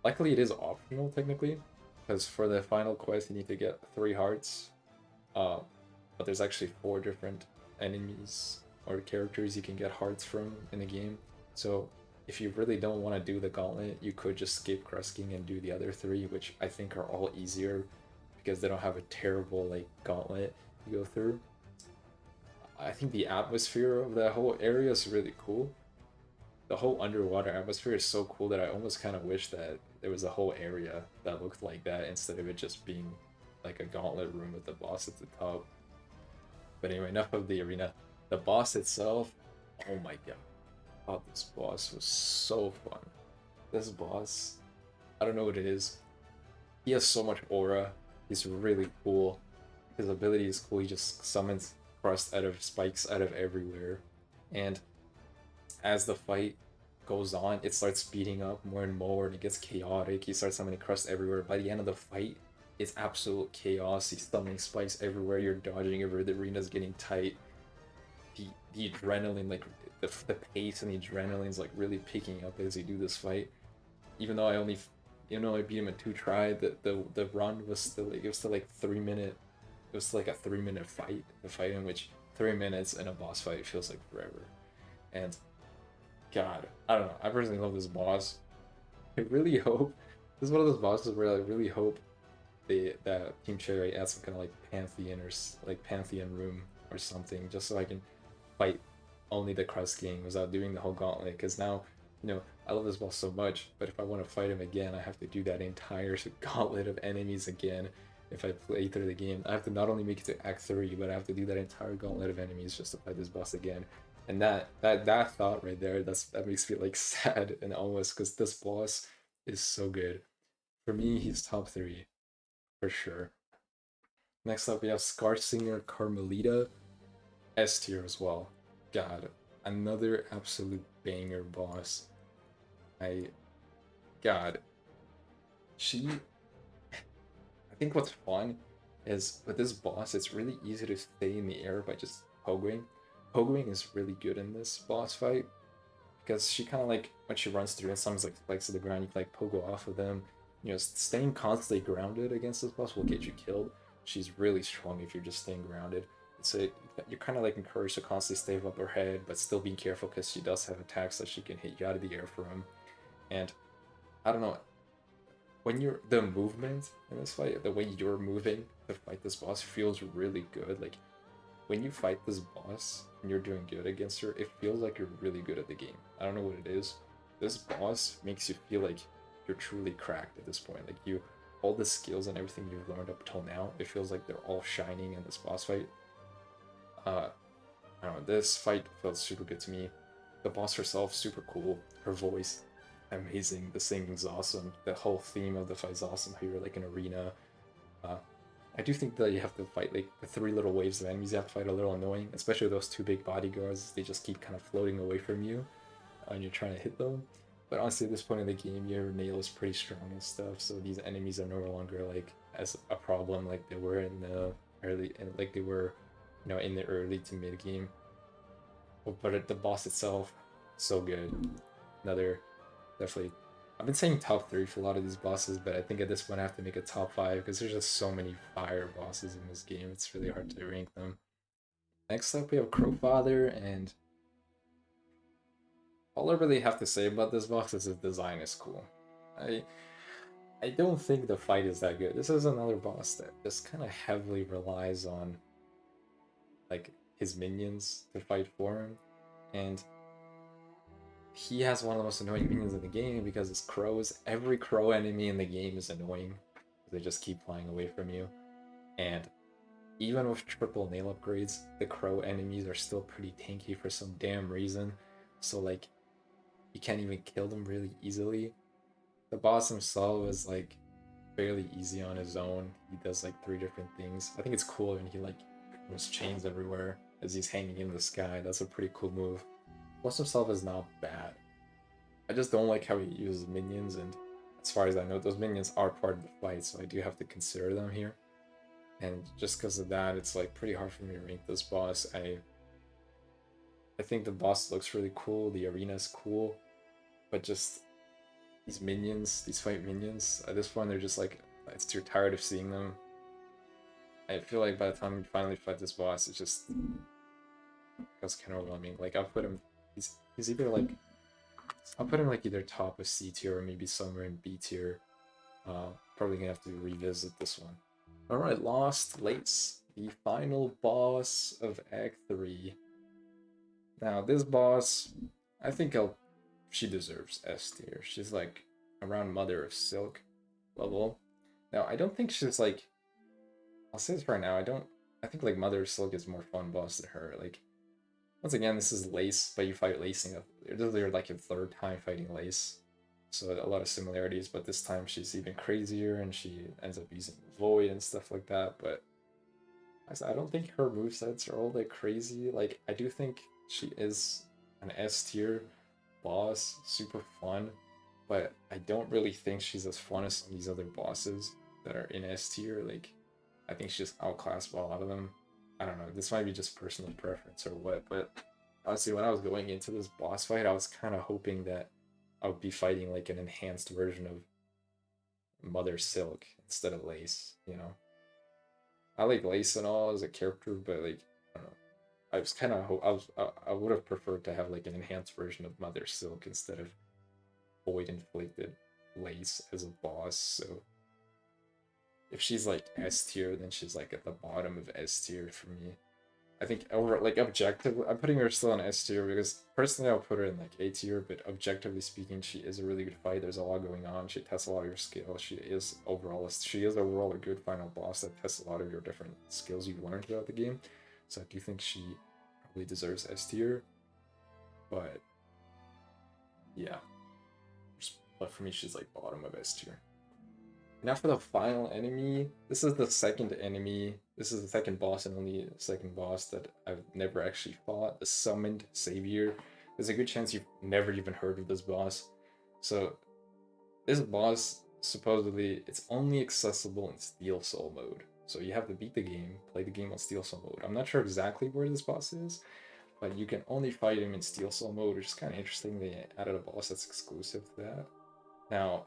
Luckily, it is optional, technically, because for the final quest, you need to get 3 hearts, but there's actually 4 different enemies or characters you can get hearts from in the game, so if you really don't want to do the gauntlet, you could just skip Crust King and do the other 3, which I think are all easier, because they don't have a terrible, like, gauntlet to go through. I think the atmosphere of that whole area is really cool. The whole underwater atmosphere is so cool that I almost kind of wish that there was a whole area that looked like that instead of it just being like a gauntlet room with the boss at the top. But anyway, enough of the arena. The boss itself, oh my god. Oh, this boss was so fun. This boss, I don't know what it is. He has so much aura. He's really cool. His ability is cool. He just summons Crust out of spikes out of everywhere. And as the fight goes on, it starts speeding up more and more, and it gets chaotic. He starts summoning Crust everywhere. By the end of the fight, it's absolute chaos. He's summoning spikes everywhere. You're dodging everywhere. The arena's getting tight. The adrenaline, like the pace and the adrenaline is like really picking up as you do this fight. Even though I beat him in 2 tries, the run was still like, it was still like 3-minute. It was like a 3-minute fight. The fight in which 3 minutes in a boss fight feels like forever. And God, I don't know. I personally love this boss. I really hope this is one of those bosses where I really hope that Team Cherry adds some kind of like Pantheon or like Pantheon room or something, just so I can fight only the Crust King without doing the whole gauntlet. Because now, I love this boss so much, but if I want to fight him again, I have to do that entire gauntlet of enemies again. If I play through the game, I have to not only make it to Act 3, but I have to do that entire gauntlet of enemies just to fight this boss again. And that thought right there, that makes me like sad and almost, because this boss is so good. For me, he's top 3 for sure. Next up, we have Skarrsinger Karmelita, S tier as well. God, another absolute banger boss. God, I think what's fun is with this boss, it's really easy to stay in the air by just pogoing. Pogoing is really good in this boss fight because she kind of like, when she runs through and someone's like spikes to the ground, you can like pogo off of them. Staying constantly grounded against this boss will get you killed. She's really strong if you're just staying grounded. So you're kind of like encouraged to constantly stay above her head, but still being careful because she does have attacks that she can hit you out of the air from. And I don't know, when the movement in this fight, the way you're moving to fight this boss feels really good. Like when you fight this boss and you're doing good against her, it feels like you're really good at the game. I don't know what it is. This boss makes you feel like you're truly cracked at this point. Like all the skills and everything you've learned up till now, it feels like they're all shining in this boss fight. I don't know, this fight felt super good to me. The boss herself, super cool. Her voice, amazing. The singing's awesome. The whole theme of the fight's awesome. How you're like an arena. I do think that you have to fight like the 3 little waves of enemies. You have to fight a little annoying, especially those 2 big bodyguards. They just keep kind of floating away from you, and you're trying to hit them. But honestly, at this point in the game, your nail is pretty strong and stuff. So these enemies are no longer like as a problem like they were in the early, and like they were, in the early to mid game. But the boss itself, so good. Another, definitely. I've been saying top 3 for a lot of these bosses, but I think at this point I have to make a top 5 because there's just so many fire bosses in this game. It's really hard to rank them. Next up, we have Crowfather, and all I really have to say about this boss is his design is cool. I don't think the fight is that good. This is another boss that just kind of heavily relies on like his minions to fight for him, and he has one of the most annoying minions in the game because it's crows. Every crow enemy in the game is annoying. They just keep flying away from you, and even with triple nail upgrades, the crow enemies are still pretty tanky for some damn reason. So like, you can't even kill them really easily. The boss himself is like fairly easy on his own. He does like 3 different things. I think it's cool when he like throws chains everywhere as he's hanging in the sky. That's a pretty cool move. Boss himself is not bad. I just don't like how he uses minions, and as far as I know, those minions are part of the fight, so I do have to consider them here. And just because of that, it's like pretty hard for me to rank this boss. I think the boss looks really cool, the arena is cool, but just these minions, these fight minions, at this point they're just like, it's too tired of seeing them. I feel like by the time we finally fight this boss, it's just becomes kind of overwhelming. Like I'll put him, he's either like, I'll put him like either top of C tier or maybe somewhere in B tier. Probably gonna have to revisit this one. Alright, Lost Lace, the final boss of Act 3. Now, this boss, I think she deserves S tier. She's like around Mother of Silk level. Now, I don't think she's like, I'll say this right now, I think like Mother of Silk is more fun boss than her. Like, once again, this is Lace, but you fight Lacing. They're like your 3rd time fighting Lace. So a lot of similarities, but this time she's even crazier and she ends up using Void and stuff like that. But I don't think her movesets are all that crazy. Like, I do think she is an S tier boss, super fun, but I don't really think she's as fun as some of these other bosses that are in S tier. Like, I think she's outclassed by a lot of them. I don't know, this might be just personal preference or what, but honestly, when I was going into this boss fight, I was kind of hoping that I would be fighting like an enhanced version of Mother Silk instead of Lace, you know? I like Lace and all as a character, but like, I don't know. I was kind of, I would have preferred to have like an enhanced version of Mother Silk instead of Void Inflicted Lace as a boss, so if she's like S tier, then she's like at the bottom of S tier for me. I think over like objectively, I'm putting her still in S tier because personally I'll put her in like A tier, but objectively speaking, she is a really good fight. There's a lot going on. She tests a lot of your skills. She is overall a good final boss that tests a lot of your different skills you've learned throughout the game. So I do think she probably deserves S tier, but yeah. But for me, she's like bottom of S tier. Now for the final enemy, this is the second enemy, this is the second boss and only second boss that I've never actually fought, the Summoned Saviour. There's a good chance you've never even heard of this boss. So this boss, supposedly, it's only accessible in Steel Soul mode. So you have to beat the game, play the game on Steel Soul mode. I'm not sure exactly where this boss is, but you can only fight him in Steel Soul mode, which is kind of interesting. They added a boss that's exclusive to that. Now,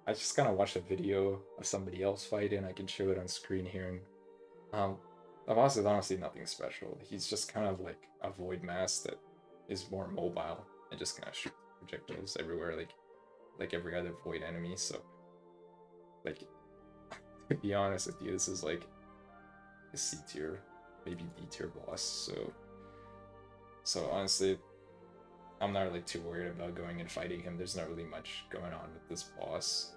I just kind of watched a video of somebody else fighting. I can show it on screen here. And the boss is honestly nothing special. He's just kind of like a void mass that is more mobile and just kind of shoots projectiles everywhere, like every other void enemy. So, like, to be honest with you, this is like a C tier, maybe D tier boss. So honestly, I'm not really too worried about going and fighting him. There's not really much going on with this boss.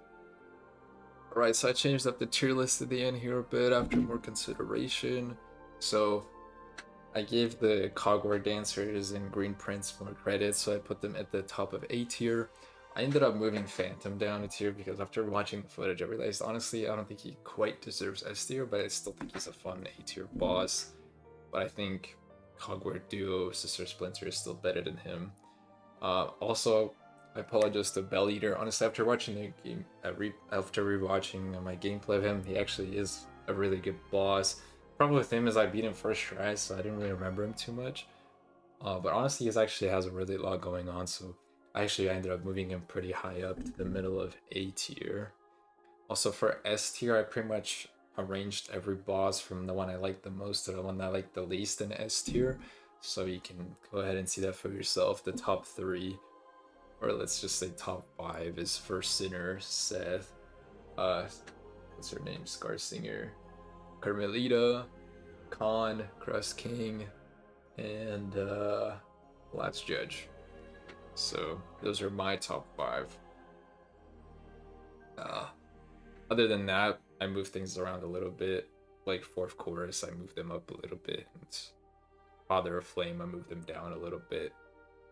Alright, so I changed up the tier list at the end here a bit after more consideration. So I gave the Cogwork Dancers and Green Prince more credit, so I put them at the top of A tier. I ended up moving Phantom down a tier because after watching the footage I realized honestly I don't think he quite deserves S tier, but I still think he's a fun A tier boss. But I think Cogwork Duo Sister Splinter is still better than him. Also, I apologize to Bell Eater. Honestly, after watching the game, after rewatching my gameplay of him, he actually is a really good boss. Problem with him is I beat him first try, so I didn't really remember him too much. But honestly, he actually has a really lot going on, so I ended up moving him pretty high up to the middle of A tier. Also for S tier, I pretty much arranged every boss from the one I like the most to the one I like the least in S tier. So you can go ahead and see that for yourself. The top 3, or let's just say top 5, is First Sinner, Seth, what's her name? Skarrsinger Karmelita, Khann, Crust King, and Last Judge. So those are my top 5. Other than that, I moved things around a little bit. Like 4th Chorus, I moved them up a little bit. And Father of Flame, I moved them down a little bit.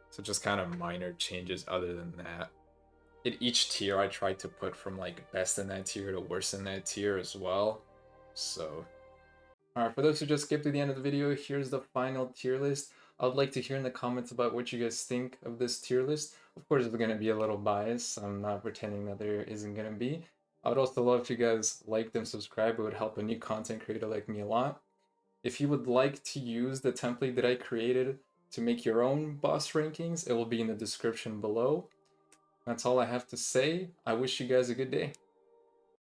So just kind of minor changes other than that. In each tier, I tried to put from like best in that tier to worst in that tier as well. So, alright, for those who just skipped to the end of the video, here's the final tier list. I would like to hear in the comments about what you guys think of this tier list. Of course, there's going to be a little bias. I'm not pretending that there isn't going to be. I would also love if you guys liked and subscribe. It would help a new content creator like me a lot. If you would like to use the template that I created to make your own boss rankings, it will be in the description below. That's all I have to say. I wish you guys a good day.